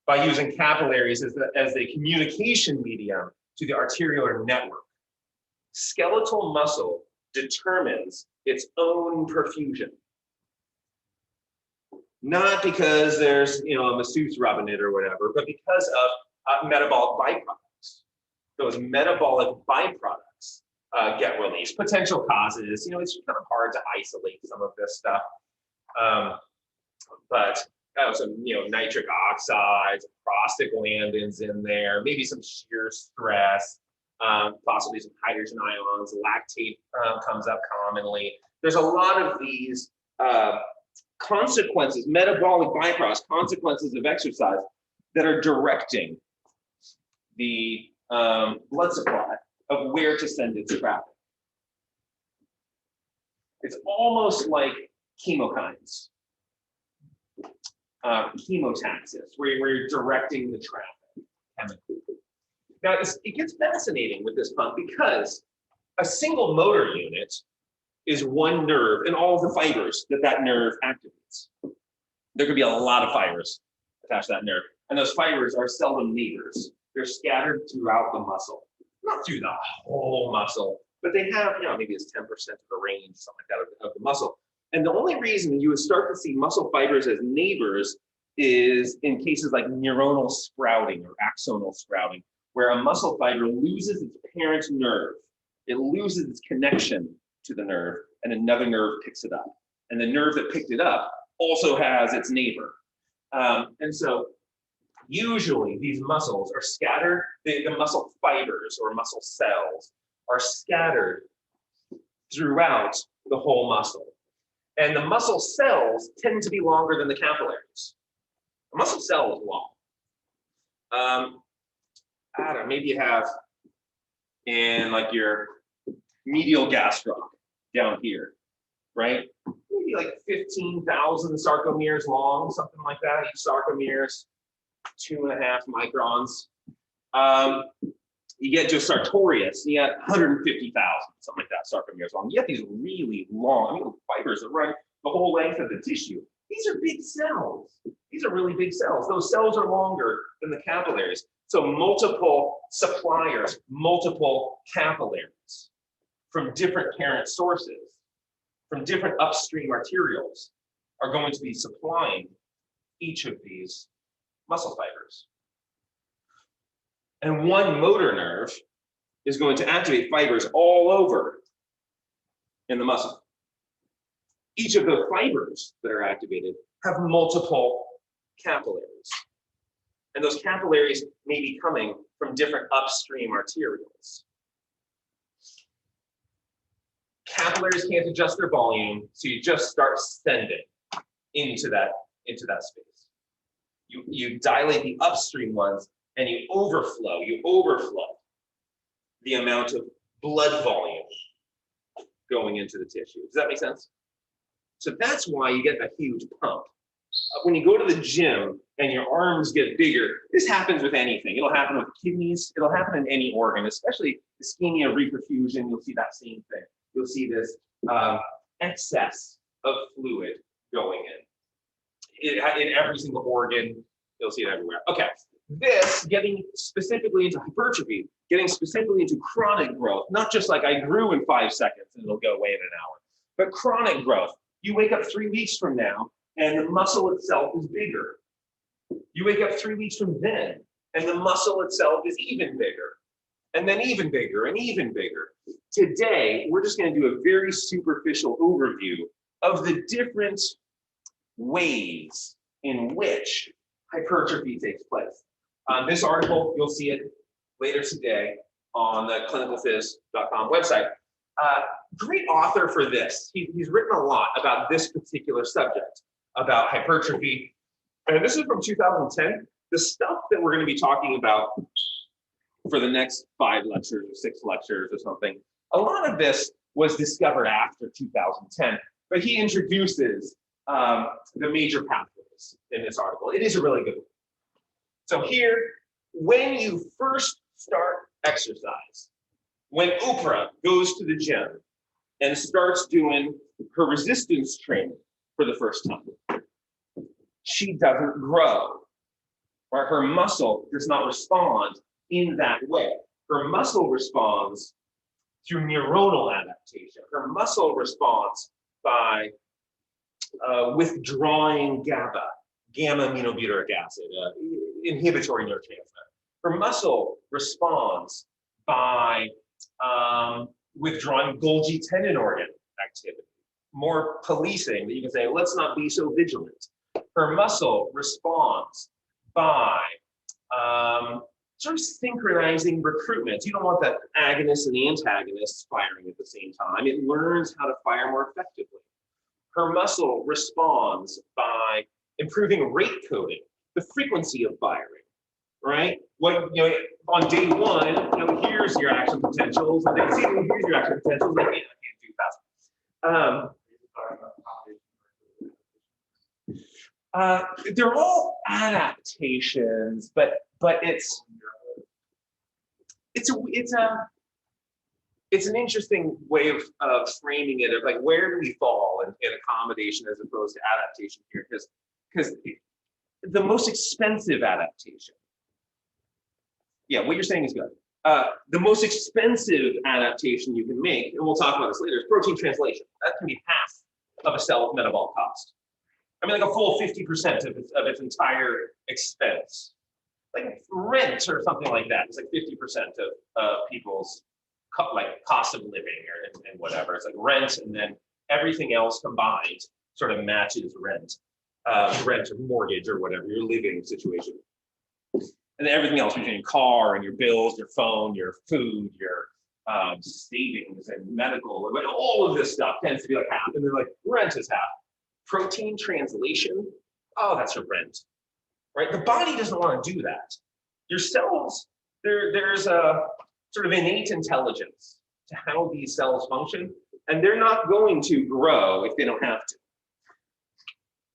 by using capillaries as a communication medium to the arteriolar network. Skeletal muscle determines its own perfusion. Not because there's a masseuse rubbing it or whatever, but because of metabolic byproducts. Those metabolic byproducts get released. Potential causes, it's kind of hard to isolate some of this stuff. But some nitric oxides, prostaglandins in there, maybe some shear stress, possibly some hydrogen ions, lactate comes up commonly. There's a lot of these consequences, metabolic byproducts, consequences of exercise that are directing the blood supply of where to send its traffic. It's almost like chemokines, chemotaxis, where you're directing the traffic chemically. Now, it gets fascinating with this pump because a single motor unit is one nerve and all of the fibers that nerve activates. There could be a lot of fibers attached to that nerve, and those fibers are seldom neighbors. They're scattered throughout the muscle, not through the whole muscle, but they have, maybe it's 10% of the range, something like that, of the muscle. And the only reason you would start to see muscle fibers as neighbors is in cases like neuronal sprouting or axonal sprouting, where a muscle fiber loses its parent nerve. It loses its connection to the nerve, and another nerve picks it up. And the nerve that picked it up also has its neighbor. And so usually these muscles are scattered, the muscle fibers or muscle cells are scattered throughout the whole muscle. And the muscle cells tend to be longer than the capillaries. A muscle cell is long. I don't know, maybe you have in like your medial gastroc down here, right? Maybe like 15,000 sarcomeres long, something like that. Each sarcomere is 2.5 microns. You get to sartorius, you get 150,000, something like that, sarcomeres long. You get these really long, fibers that run the whole length of the tissue. These are big cells. These are really big cells. Those cells are longer than the capillaries. So multiple suppliers, multiple capillaries from different parent sources, from different upstream arterioles are going to be supplying each of these muscle fibers. And one motor nerve is going to activate fibers all over in the muscle. Each of the fibers that are activated have multiple capillaries. And those capillaries may be coming from different upstream arterioles. Capillaries can't adjust their volume, so you just start sending into that space. You dilate the upstream ones, and you overflow the amount of blood volume going into the tissue. Does that make sense? So that's why you get a huge pump. When you go to the gym and your arms get bigger, this happens with anything. It'll happen with kidneys. It'll happen in any organ, especially ischemia, reperfusion. You'll see that same thing. You'll see this excess of fluid going in. in every single organ. You'll see it everywhere. Okay, this getting specifically into hypertrophy, getting specifically into chronic growth, not just like I grew in 5 seconds and it'll go away in an hour, but chronic growth. You wake up 3 weeks from now and the muscle itself is bigger. You wake up 3 weeks from then and the muscle itself is even bigger, and then even bigger and even bigger. Today, we're just going to do a very superficial overview of the different ways in which hypertrophy takes place. This article, you'll see it later today on the clinicalphys.com website. Great author for this. He's written a lot about this particular subject, about hypertrophy. And this is from 2010. The stuff that we're going to be talking about for the next 5 lectures or 6 lectures or something, a lot of this was discovered after 2010, but he introduces the major pathways in this article. It is a really good one. So here, when you first start exercise, when Oprah goes to the gym and starts doing her resistance training for the first time, she doesn't grow, or her muscle does not respond in that way. Her muscle responds through neuronal adaptation. Her muscle responds by withdrawing GABA, gamma-aminobutyric acid, inhibitory neurotransmitter. Her muscle responds by withdrawing Golgi tendon organ activity, more policing that you can say, let's not be so vigilant. Her muscle responds by sort of synchronizing recruitment. You don't want the agonists and the antagonists firing at the same time. It learns how to fire more effectively. Her muscle responds by improving rate coding, the frequency of firing, right? What, you know, on day 1, you know, here's your action potentials, and then here's your action potentials. Like, I can't do fast. They're all adaptations, but it's an interesting way of framing it, of like, where do we fall in accommodation as opposed to adaptation here? Because the most expensive adaptation, yeah, what you're saying is good. The most expensive adaptation you can make, and we'll talk about this later, is protein translation. That can be half of a cell's metabolic cost. I mean, like a full 50% of its entire expense. Like rent or something like that. It's like 50% of people's cost of living and whatever. It's like rent, and then everything else combined sort of matches rent, rent or mortgage or whatever, your living situation. And then everything else, between your car and your bills, your phone, your food, your savings and medical, all of this stuff tends to be like half. And then like rent is half. Protein translation, oh, that's your rent, right? The body doesn't want to do that. Your cells, there's a sort of innate intelligence to how these cells function, and they're not going to grow if they don't have to.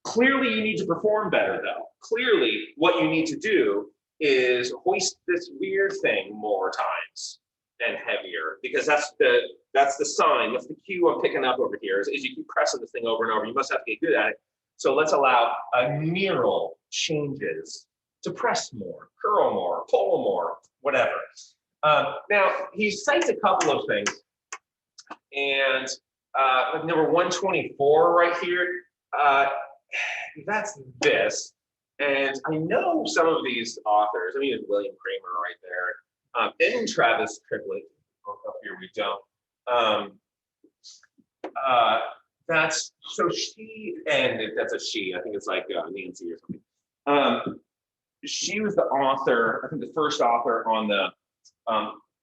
Clearly, you need to perform better, though. Clearly, what you need to do is hoist this weird thing more times and heavier, because that's the sign, that's the cue I'm picking up over here, is you keep pressing this thing over and over. You must have to get good at it. So let's allow neural changes to press more, curl more, pull more, whatever. Now, he cites a couple of things, and number 124 right here, that's this. And I know some of these authors, I mean, William Kramer right there, and Travis Triplett, up here we don't. That's, so she, and that's a she, I think it's like Nancy or something. She was the author, I think the first author on the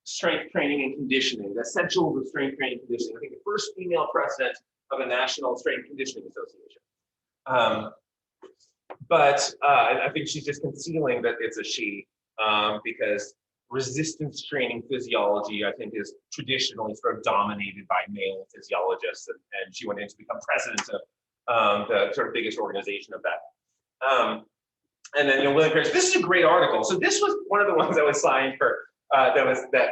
strength training and conditioning, the essentials of strength training and conditioning. I think the first female president of a national strength conditioning association. But I think she's just concealing that it's a she, because resistance training physiology, I think, is traditionally sort of dominated by male physiologists, and she went in to become president of the sort of biggest organization of that. And then, you know, William Pierce, this is a great article. So this was one of the ones that was signed for, that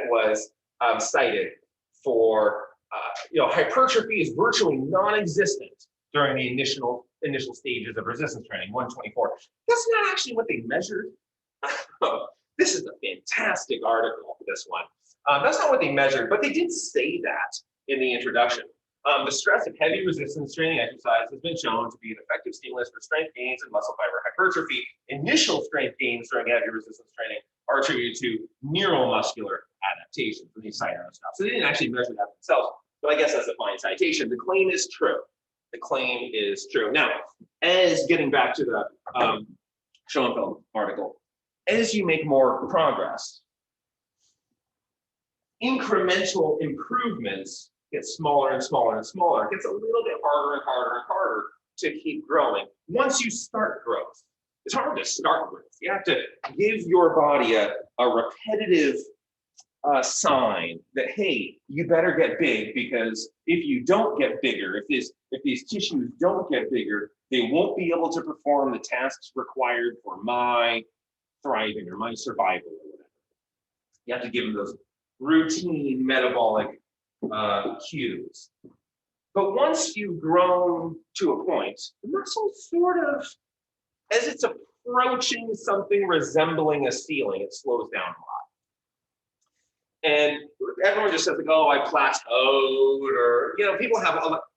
was cited for, you know, hypertrophy is virtually non-existent during the initial initial stages of resistance training, 124. That's not actually what they measured. This is a fantastic article, this one. That's not what they measured, but they did say that in the introduction. The stress of heavy resistance training exercise has been shown to be an effective stimulus for strength gains and muscle fiber hypertrophy. Initial strength gains during heavy resistance training are attributed to neuromuscular adaptation from these side arrow stuff. So they didn't actually measure that themselves, but I guess that's a fine citation. The claim is true. The claim is true. Now, as getting back to the Schoenfeld article, as you make more progress, incremental improvements get smaller and smaller and smaller. It gets a little bit harder and harder and harder to keep growing. Once you start growth, it's hard to start growth. You have to give your body a repetitive sign that, hey, you better get big, because if you don't get bigger, if these tissues don't get bigger, they won't be able to perform the tasks required for my thriving or my survival or whatever. You have to give them those routine metabolic cues. But once you've grown to a point, the muscle sort of, as it's approaching something resembling a ceiling, it slows down a lot. And everyone just says, like, oh, I plateaued, or, you know, people have,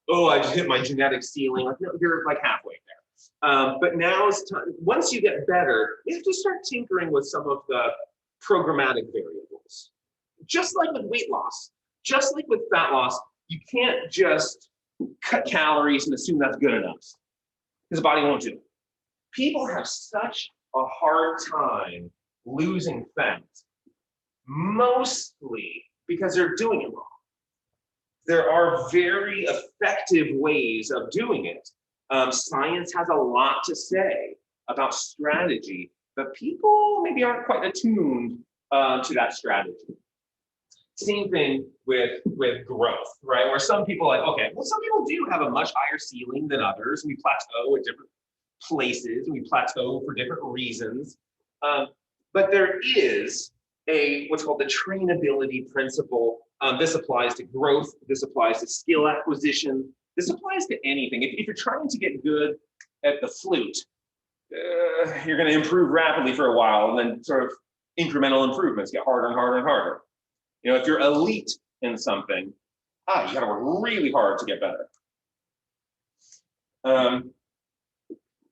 oh, I just hit my genetic ceiling. Like, no, you're like halfway there. But now it's time, once you get better, you have to start tinkering with some of the programmatic variables. Just like with weight loss, just like with fat loss, you can't just cut calories and assume that's good enough, because the body won't do it. People have such a hard time losing fat, mostly because they're doing it wrong. There are very effective ways of doing it. Science has a lot to say about strategy, but people maybe aren't quite attuned to that strategy. Same thing with growth, right? Where some people are like, okay, well, some people do have a much higher ceiling than others. We plateau at different places. We plateau for different reasons. But there is what's called the trainability principle. This applies to growth. This applies to skill acquisition. This applies to anything. If you're trying to get good at the flute, you're going to improve rapidly for a while, and then sort of incremental improvements get harder and harder and harder. You know, if you're elite in something, you got to work really hard to get better.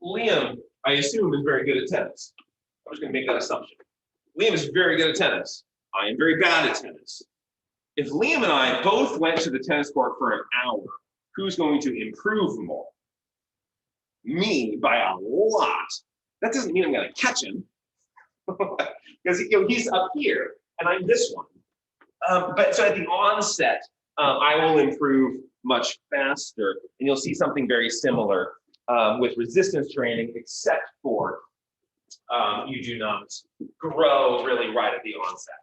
Liam, I assume, is very good at tennis. I'm just going to make that assumption. Liam is very good at tennis. I am very bad at tennis. If Liam and I both went to the tennis court for an hour, who's going to improve more? Me, by a lot. That doesn't mean I'm going to catch him, because he's up here and I'm this one. But so at the onset, I will improve much faster, and you'll see something very similar with resistance training, except for you do not grow really right at the onset.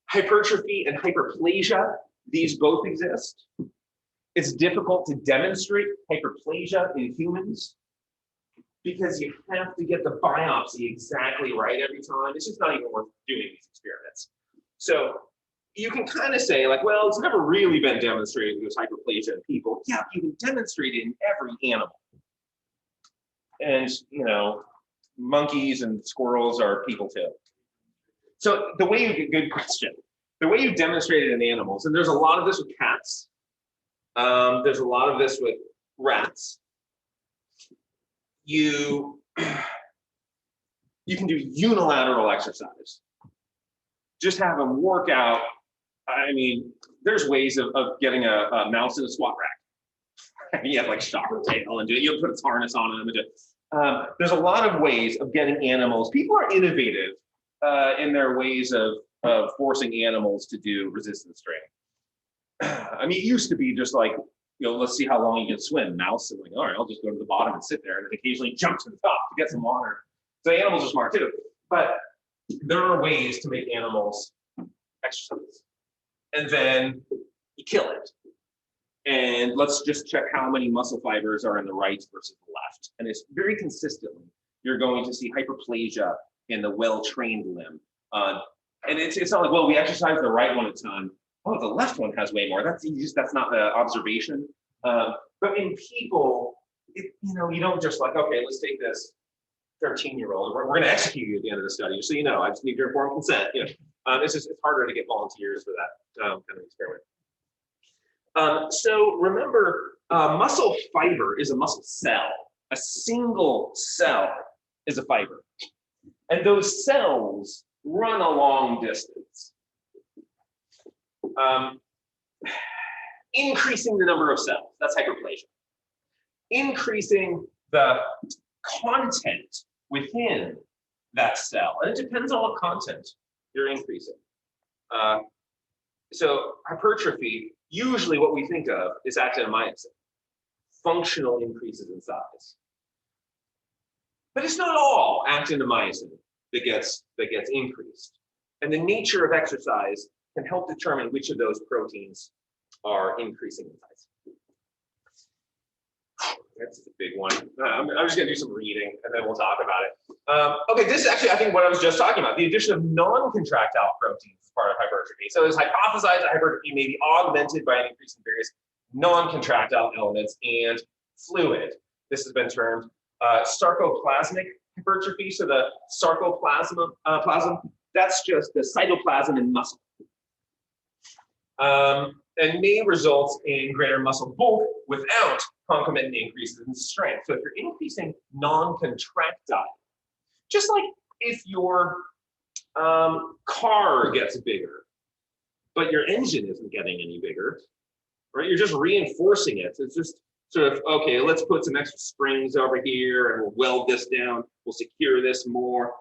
Hypertrophy and hyperplasia, these both exist. It's difficult to demonstrate hyperplasia in humans because you have to get the biopsy exactly right every time. It's just not even worth doing these experiments. So you can kind of say, like, well, it's never really been demonstrated with hyperplasia in people. Yeah, you can demonstrate it in every animal. And, you know, monkeys and squirrels are people too. So the way you get, good question. The way you demonstrate it in animals, and there's a lot of this with cats. There's a lot of this with rats. You can do unilateral exercise. Just have them work out. I mean, there's ways of getting a mouse in a squat rack. You have like shock the tail and do it. You put its harness on them. And there's a lot of ways of getting animals. People are innovative in their ways of forcing animals to do resistance training. I mean, it used to be just like, you know, let's see how long you can swim. Mouse, and like, all right, I'll just go to the bottom and sit there, and occasionally jump to the top to get some water. So animals are smart too. But there are ways to make animals exercise. And then you kill it. And let's just check how many muscle fibers are in the right versus the left. And it's very consistently, you're going to see hyperplasia in the well-trained limb. And it's not like, well, we exercise the right one a ton. Oh, the left one has way more. That's not the observation. But in people, you don't just like, okay, let's take this 13-year-old, we're going to execute you at the end of the study. So I just need your informed consent. It's harder to get volunteers for that kind of experiment. So remember, muscle fiber is a muscle cell. A single cell is a fiber. And those cells run a long distance. Increasing the number of cells, that's hyperplasia. Increasing the content within that cell, and it depends on what content you're increasing. So hypertrophy, usually what we think of is actin and myosin, functional increases in size. But it's not all actin and myosin that gets increased. And the nature of exercise can help determine which of those proteins are increasing in size. That's a big one. I'm just going to do some reading and then we'll talk about it. Okay, this is actually, I think, what I was just talking about, the addition of non-contractile proteins as part of hypertrophy. So it's hypothesized that hypertrophy may be augmented by an increase in various non-contractile elements and fluid. This has been termed sarcoplasmic hypertrophy. So the sarcoplasm, that's just the cytoplasm in muscle. And may result in greater muscle bulk without concomitant increases in strength. So if you're increasing non-contractile, just like if your car gets bigger, but your engine isn't getting any bigger, right? You're just reinforcing it. It's just sort of, okay, let's put some extra springs over here and we'll weld this down. We'll secure this more.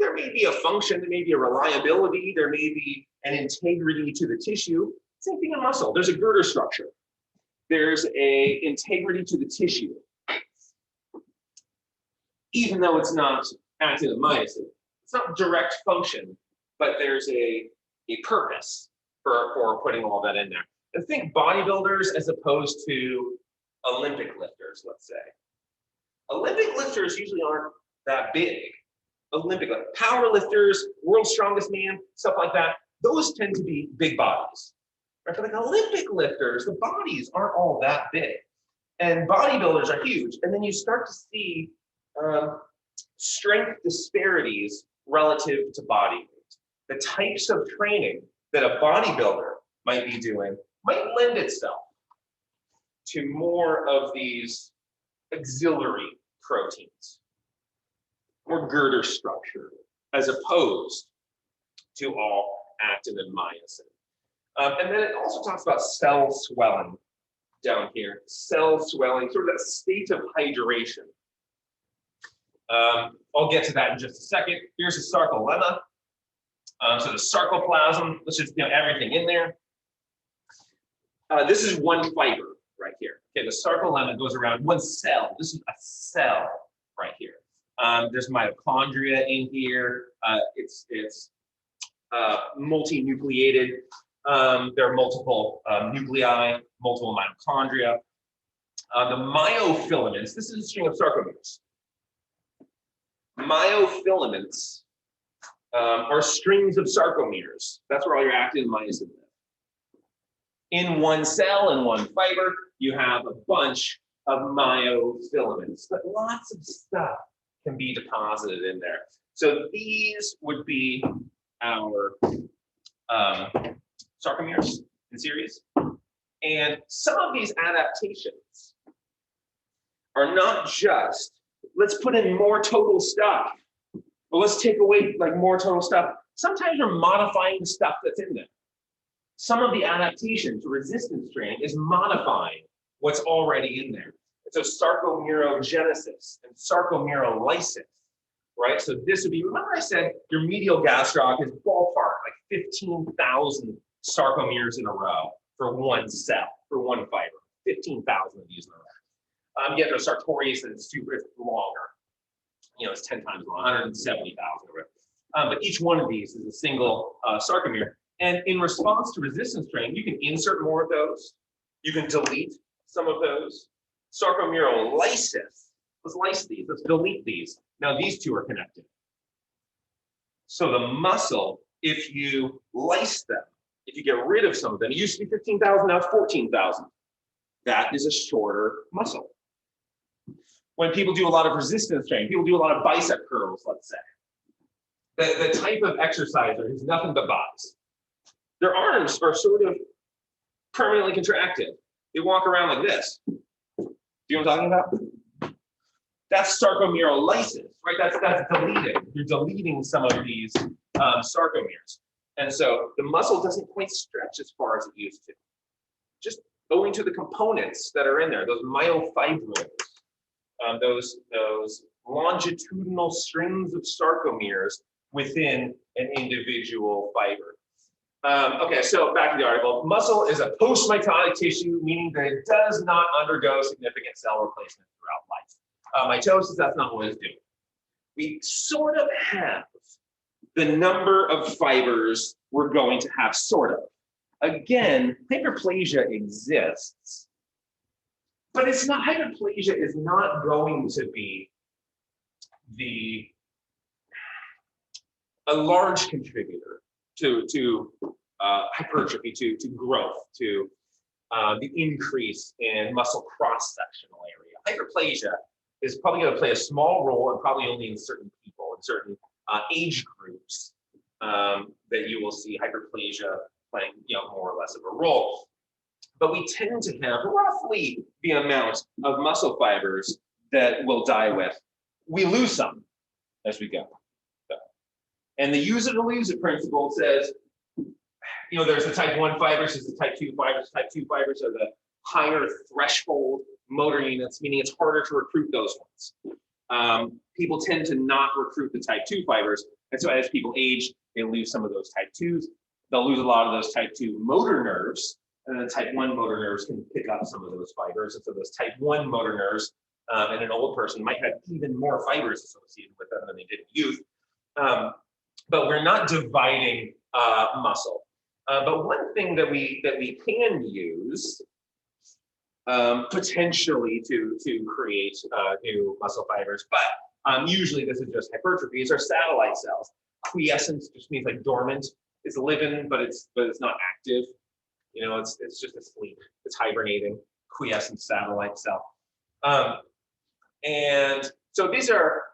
There may be a function, there may be a reliability, there may be an integrity to the tissue. Same thing in muscle. There's a girder structure. There's a integrity to the tissue. Even though it's not actin and myosin, it's not direct function, but there's a purpose for putting all that in there. And think bodybuilders as opposed to Olympic lifters, let's say. Olympic lifters usually aren't that big. Olympic power lifters, world's strongest man, stuff like that, those tend to be big bodies. Right? Like Olympic lifters, the bodies aren't all that big. And bodybuilders are huge. And then you start to see strength disparities relative to body weight. The types of training that a bodybuilder might be doing might lend itself to more of these auxiliary proteins, more girder structure, as opposed to all actin and myosin. And then it also talks about cell swelling down here. Cell swelling, sort of that state of hydration. I'll get to that in just a second. Here's a sarcolemma. So the sarcoplasm, let's just everything in there. This is one fiber right here. Okay, the sarcolemma goes around one cell. This is a cell right here. There's mitochondria in here. It's multinucleated. There are multiple nuclei, multiple mitochondria. The myofilaments, this is a string of sarcomeres. Myofilaments are strings of sarcomeres. That's where all your actin and myosin live. In one cell, in one fiber, you have a bunch of myofilaments, but lots of stuff can be deposited in there. So these would be our sarcomeres in series. And some of these adaptations are not just, let's put in more total stuff, but let's take away more total stuff. Sometimes you're modifying the stuff that's in there. Some of the adaptation to resistance training is modifying what's already in there. So Sarcomere Genesis and sarcomerolysis, right? So this would be, remember I said your medial gastroc is ballpark, 15,000 sarcomeres in a row for one cell, for one fiber, 15,000 of these in a row. Yet there's sartorius and it's longer. It's 10 times long, 170,000 of it. But each one of these is a single sarcomere. And in response to resistance training, you can insert more of those. You can delete some of those. Sarcomerolysis, let's lyse these, let's delete these. Now these two are connected. So the muscle, if you lyse them, if you get rid of some of them, it used to be 15,000, now it's 14,000. that is a shorter muscle. When people do a lot of resistance training, people do a lot of bicep curls, let's say, the type of exerciser who's nothing but buys. Their arms are sort of permanently contracted. They walk around like this. Do you know what I'm talking about? That's sarcomerolysis, right? That's deleted. You're deleting some of these sarcomeres. And so the muscle doesn't quite stretch as far as it used to. Just owing to the components that are in there, those myofibrils, those longitudinal strings of sarcomeres within an individual fiber. Okay, so back to the article. Muscle is a post-mitotic tissue, meaning that it does not undergo significant cell replacement throughout life. Mitosis, that's not what it's doing. We sort of have the number of fibers we're going to have, sort of. Again, hyperplasia exists, but it's not, hyperplasia is not going to be a large contributor to hypertrophy, to growth, to the increase in muscle cross-sectional area. Hyperplasia is probably going to play a small role, and probably only in certain people, in certain age groups, that you will see hyperplasia playing, more or less of a role. But we tend to have roughly the amount of muscle fibers that we'll die with. We lose some as we go. And the use it or lose it principle says, there's the type 1 fibers, there's the type 2 fibers. Type 2 fibers are the higher threshold motor units, meaning it's harder to recruit those ones. People tend to not recruit the type 2 fibers. And so as people age, they lose some of those type 2s. They'll lose a lot of those type 2 motor nerves, and then type 1 motor nerves can pick up some of those fibers. And so those type 1 motor nerves in an old person might have even more fibers associated with them than they did in youth. But we're not dividing muscle. But one thing that we can use potentially to create new muscle fibers, but usually this is just hypertrophy, is our satellite cells. Quiescence just means like dormant. It's living, but it's not active. It's just asleep. It's hibernating. Quiescent satellite cell. And so these are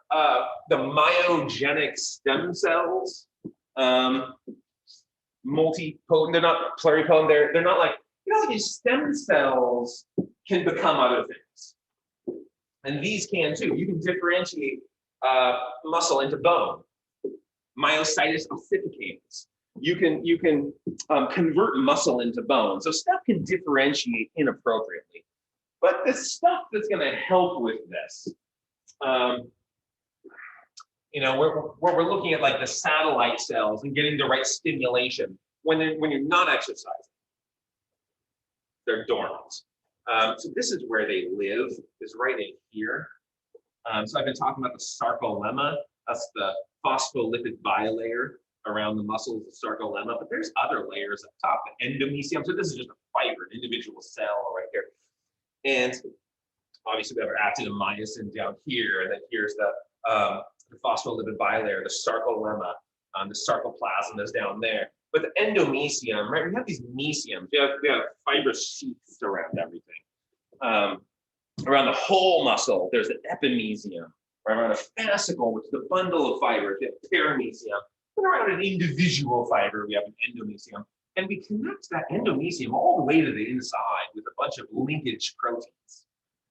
the myogenic stem cells. Multipotent. They're not pluripotent. They're not like, these stem cells can become other things, and these can too. You can differentiate muscle into bone. Myositis ossificans. You can convert muscle into bone. So stuff can differentiate inappropriately. But the stuff that's going to help with this, we're looking at like the satellite cells and getting the right stimulation when you're not exercising. They're dormant. So this is where they live, is right in here. So I've been talking about the sarcolemma. That's the phospholipid bilayer around the muscles of sarcolemma, but there's other layers up top, the endomysium. So this is just a fiber, an individual cell right here. And obviously we have our actin-myosin down here, and then here's the phospholipid bilayer, the sarcolemma, the sarcoplasm is down there. But the endomysium, right, we have these mesiums, we have fibrous sheaths around everything. Around the whole muscle, there's the epimysium. Right around a fascicle, which is a bundle of fibers, we have paramysium. And around an individual fiber, we have an endomysium. And we connect that endomysium all the way to the inside with a bunch of linkage proteins.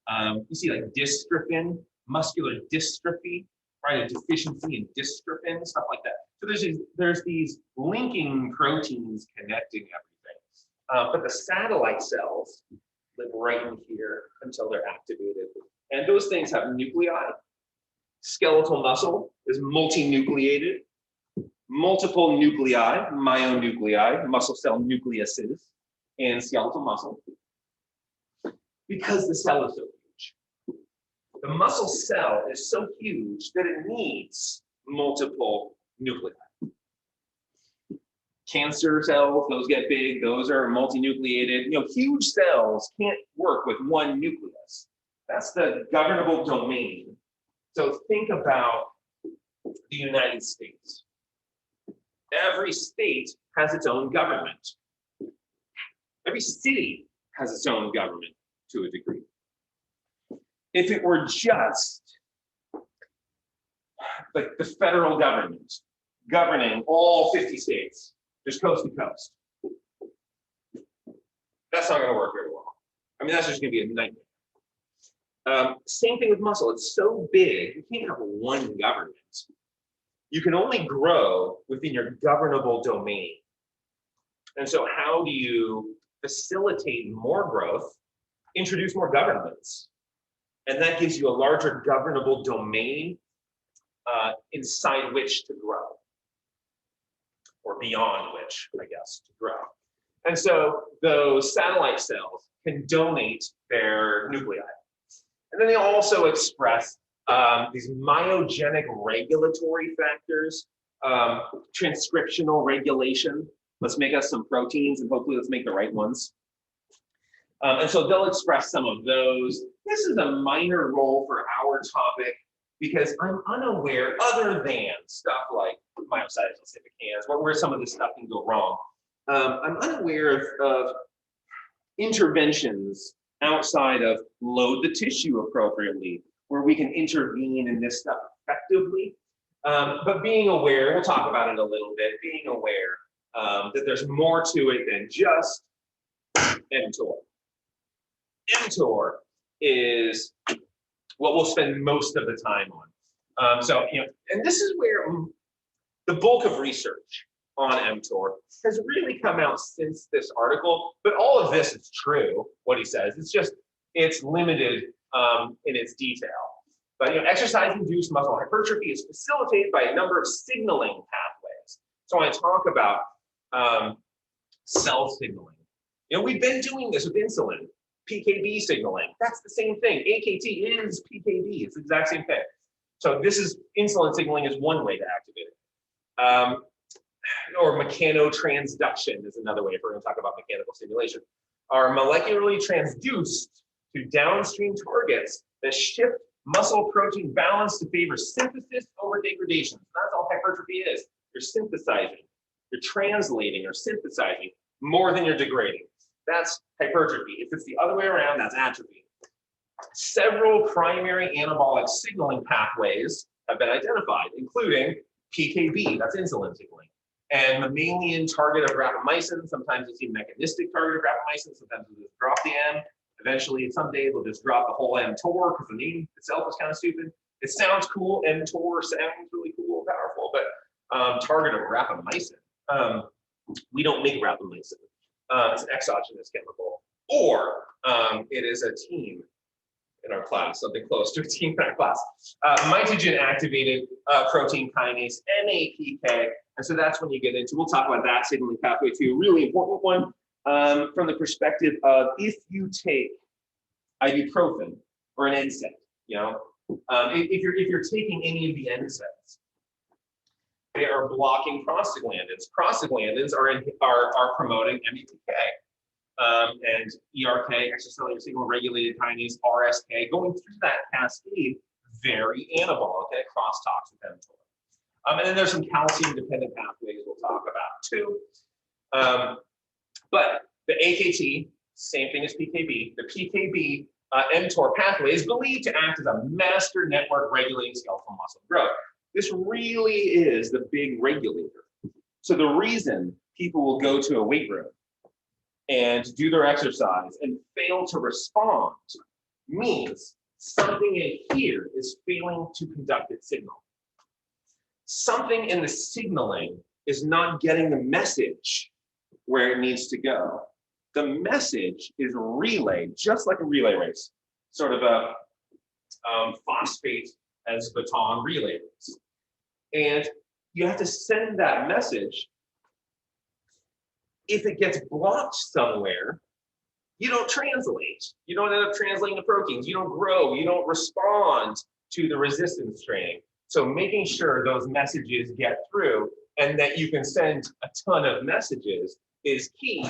You see like dystrophin, muscular dystrophy, right? A deficiency in dystrophin, stuff like that. So there's these linking proteins connecting everything. But the satellite cells live right in here until they're activated. And those things have nuclei. Skeletal muscle is multinucleated. Multiple nuclei, myonuclei, muscle cell nucleuses, and skeletal muscle. Because the cell is so huge. The muscle cell is so huge that it needs multiple nuclei. Cancer cells, those get big, those are multinucleated. Huge cells can't work with one nucleus. That's the governable domain. So think about the United States. Every state has its own government. Every city has its own government. to a degree. If it were just like the federal government governing all 50 states, just coast to coast, that's not going to work very well. I mean, that's just going to be a nightmare. Same thing with muscle. It's so big, you can't have one government. You can only grow within your governable domain. And so how do you facilitate more growth? Introduce more governments. And that gives you a larger governable domain inside which to grow, or beyond which, I guess, to grow. And so those satellite cells can donate their nuclei. And then they also express these myogenic regulatory factors, transcriptional regulation. Let's make us some proteins and hopefully let's make the right ones. And so they'll express some of those. This is a minor role for our topic because I'm unaware, other than stuff like myositis ossificans, where some of this stuff can go wrong. I'm unaware of interventions outside of load the tissue appropriately, where we can intervene in this stuff effectively. But being aware, we'll talk about it a little bit, being aware that there's more to it than just mTOR. mTOR is what we'll spend most of the time on. So, and this is where the bulk of research on mTOR has really come out since this article, but all of this is true, what he says. It's just, it's limited in its detail. But exercise-induced muscle hypertrophy is facilitated by a number of signaling pathways. So when I talk about cell signaling, we've been doing this with insulin, PKB signaling. That's the same thing. AKT is PKB. It's the exact same thing. So this is insulin signaling is one way to activate it. Or mechanotransduction is another way if we're going to talk about mechanical stimulation. Are molecularly transduced to downstream targets that shift muscle protein balance to favor synthesis over degradation. So that's all hypertrophy is. You're synthesizing, you're translating or synthesizing more than you're degrading. That's hypertrophy. If it's the other way around, that's atrophy. Several primary anabolic signaling pathways have been identified, including PKB, that's insulin signaling, and mammalian target of rapamycin. Sometimes you see mechanistic target of rapamycin, sometimes they'll just drop the M. Eventually, someday they'll just drop the whole mTOR because the name itself is kind of stupid. It sounds cool, mTOR sounds really cool and powerful, but target of rapamycin. We don't make rapamycin. It's an exogenous chemical, or it is a team in our class, something close to a team in our class. Mitogen activated protein kinase, MAPK. And so that's when you get into, we'll talk about that signaling pathway too, really important one from the perspective of if you take ibuprofen or an NSAID, if you're taking any of the NSAIDs, they are blocking prostaglandins. Prostaglandins are promoting MAPK and ERK, extracellular signal regulated kinase, RSK, going through that cascade, very anabolic and crosstalks with mTOR. And then there's some calcium-dependent pathways we'll talk about too. But the AKT, same thing as PKB. The PKB mTOR pathway is believed to act as a master network regulating skeletal muscle growth. This really is the big regulator. So the reason people will go to a weight room and do their exercise and fail to respond means something in here is failing to conduct its signal. Something in the signaling is not getting the message where it needs to go. The message is relayed, just like a relay race, sort of a phosphate as baton relay race. And you have to send that message. If it gets blocked somewhere, you don't translate. You don't end up translating the proteins. You don't grow. You don't respond to the resistance training. So making sure those messages get through and that you can send a ton of messages is key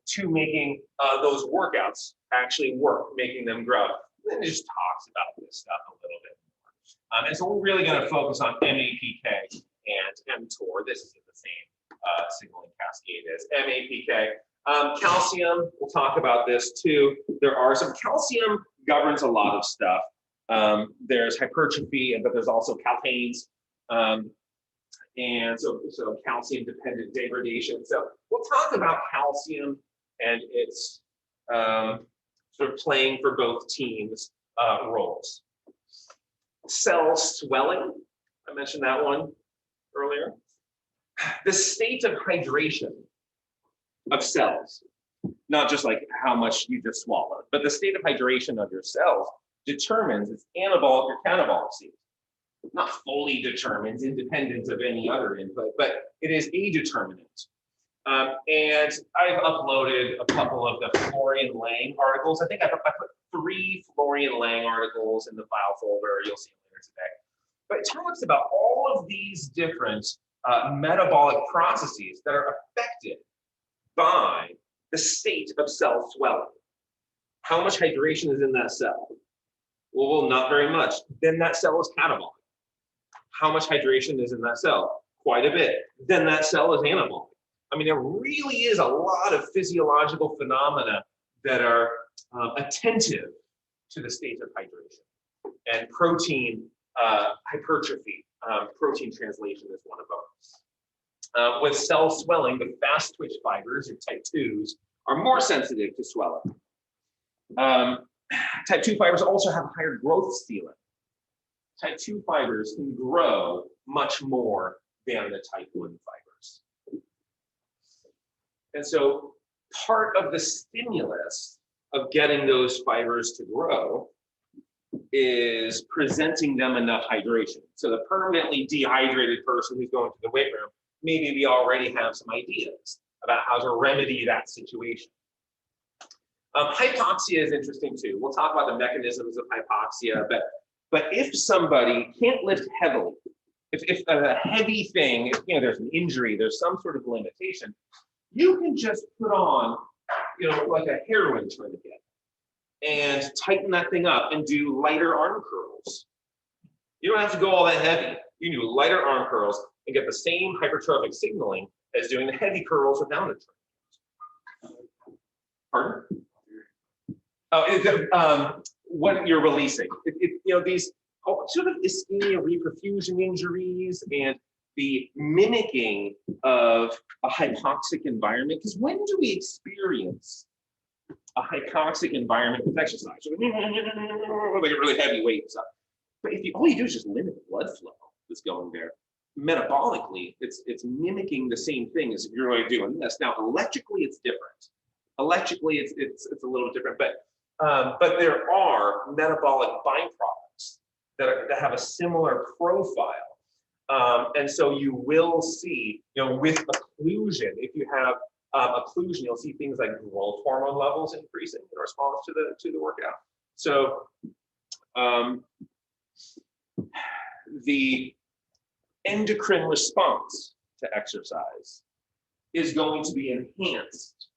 to making those workouts actually work, making them grow. And then it just talks about this stuff a little bit more. And so we're really going to focus on MAPK and mTOR. This is in the same signaling cascade as MAPK. Calcium, we'll talk about this too. There are some, calcium governs a lot of stuff. There's hypertrophy, but there's also calpains. And so calcium dependent degradation. So we'll talk about calcium and its sort of playing for both teams roles. Cell swelling, I mentioned that one earlier. The state of hydration of cells, not just like how much you just swallowed, but the state of hydration of your cells determines its anabolic or catabolic state. Not fully determines, independent of any other input, but it is a determinant. And I've uploaded a couple of the Florian Lang articles. I think I put 3 Florian Lang articles in the file folder. You'll see them later today. But it talks about all of these different metabolic processes that are affected by the state of cell swelling. How much hydration is in that cell? Well, not very much. Then that cell is catabolic. How much hydration is in that cell? Quite a bit. Then that cell is anabolic. I mean, there really is a lot of physiological phenomena that are attentive to the state of hydration. And protein hypertrophy, protein translation is one of those. With cell swelling, the fast twitch fibers, or type 2s, are more sensitive to swelling. Type 2 fibers also have a higher growth ceiling. Type 2 fibers can grow much more than the type 1 fibers. And so part of the stimulus of getting those fibers to grow is presenting them enough hydration. So the permanently dehydrated person who's going to the weight room, maybe we already have some ideas about how to remedy that situation. Hypoxia is interesting too. We'll talk about the mechanisms of hypoxia, but if somebody can't lift heavily, if a heavy thing, if there's an injury, there's some sort of limitation, you can just put on, like a heroin tourniquet and tighten that thing up and do lighter arm curls. You don't have to go all that heavy. You can do lighter arm curls and get the same hypertrophic signaling as doing the heavy curls without a tourniquet. Pardon? Oh, what you're releasing. These sort of ischemia reperfusion injuries and the mimicking of a hypoxic environment. Because when do we experience a hypoxic environment with exercise? Like a really heavy weight and stuff. But all you do is just limit the blood flow that's going there. Metabolically, it's mimicking the same thing as if you're really doing this. Now, electrically, it's different. Electrically, it's a little different, but there are metabolic byproducts that have a similar profile. And so you will see, with occlusion, if you have occlusion, you'll see things like growth hormone levels increasing in response to the workout. So the endocrine response to exercise is going to be enhanced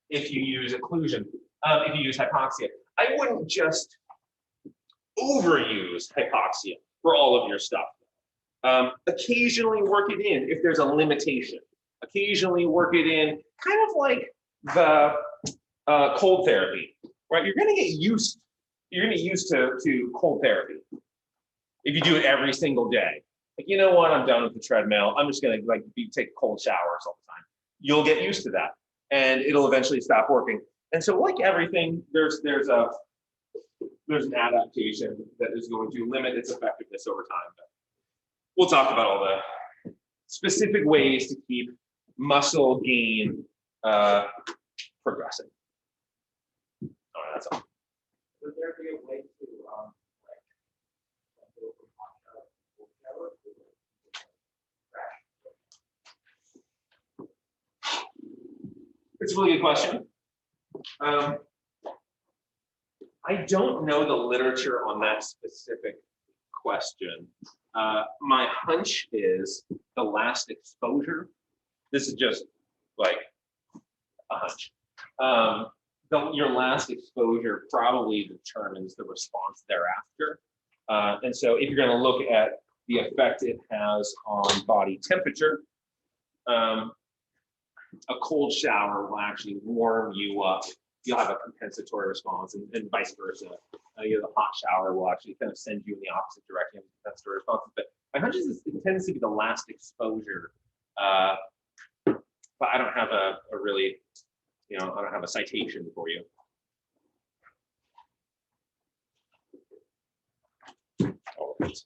if you use occlusion, if you use hypoxia. I wouldn't just overuse hypoxia for all of your stuff. Occasionally work it in if there's a limitation. Occasionally work it in, kind of like the cold therapy, right? You're going to get used to cold therapy if you do it every single day. Like, you know what? I'm done with the treadmill. I'm just going to take cold showers all the time. You'll get used to that, and it'll eventually stop working. And so, like everything, there's an adaptation that is going to limit its effectiveness over time. But we'll talk about all the specific ways to keep muscle gain progressing. All right, that's all. Would there be a way to It's a really good question. I don't know the literature on that specific question. My hunch is the last exposure. This is just like a hunch. Your last exposure probably determines the response thereafter. And so if you're going to look at the effect it has on body temperature, a cold shower will actually warm you up. You'll have a compensatory response, and vice versa. The hot shower will actually kind of send you in the opposite direction of compensatory responses. But my hunch is it tends to be the last exposure. But I don't have a really, I don't have a citation for you. All right.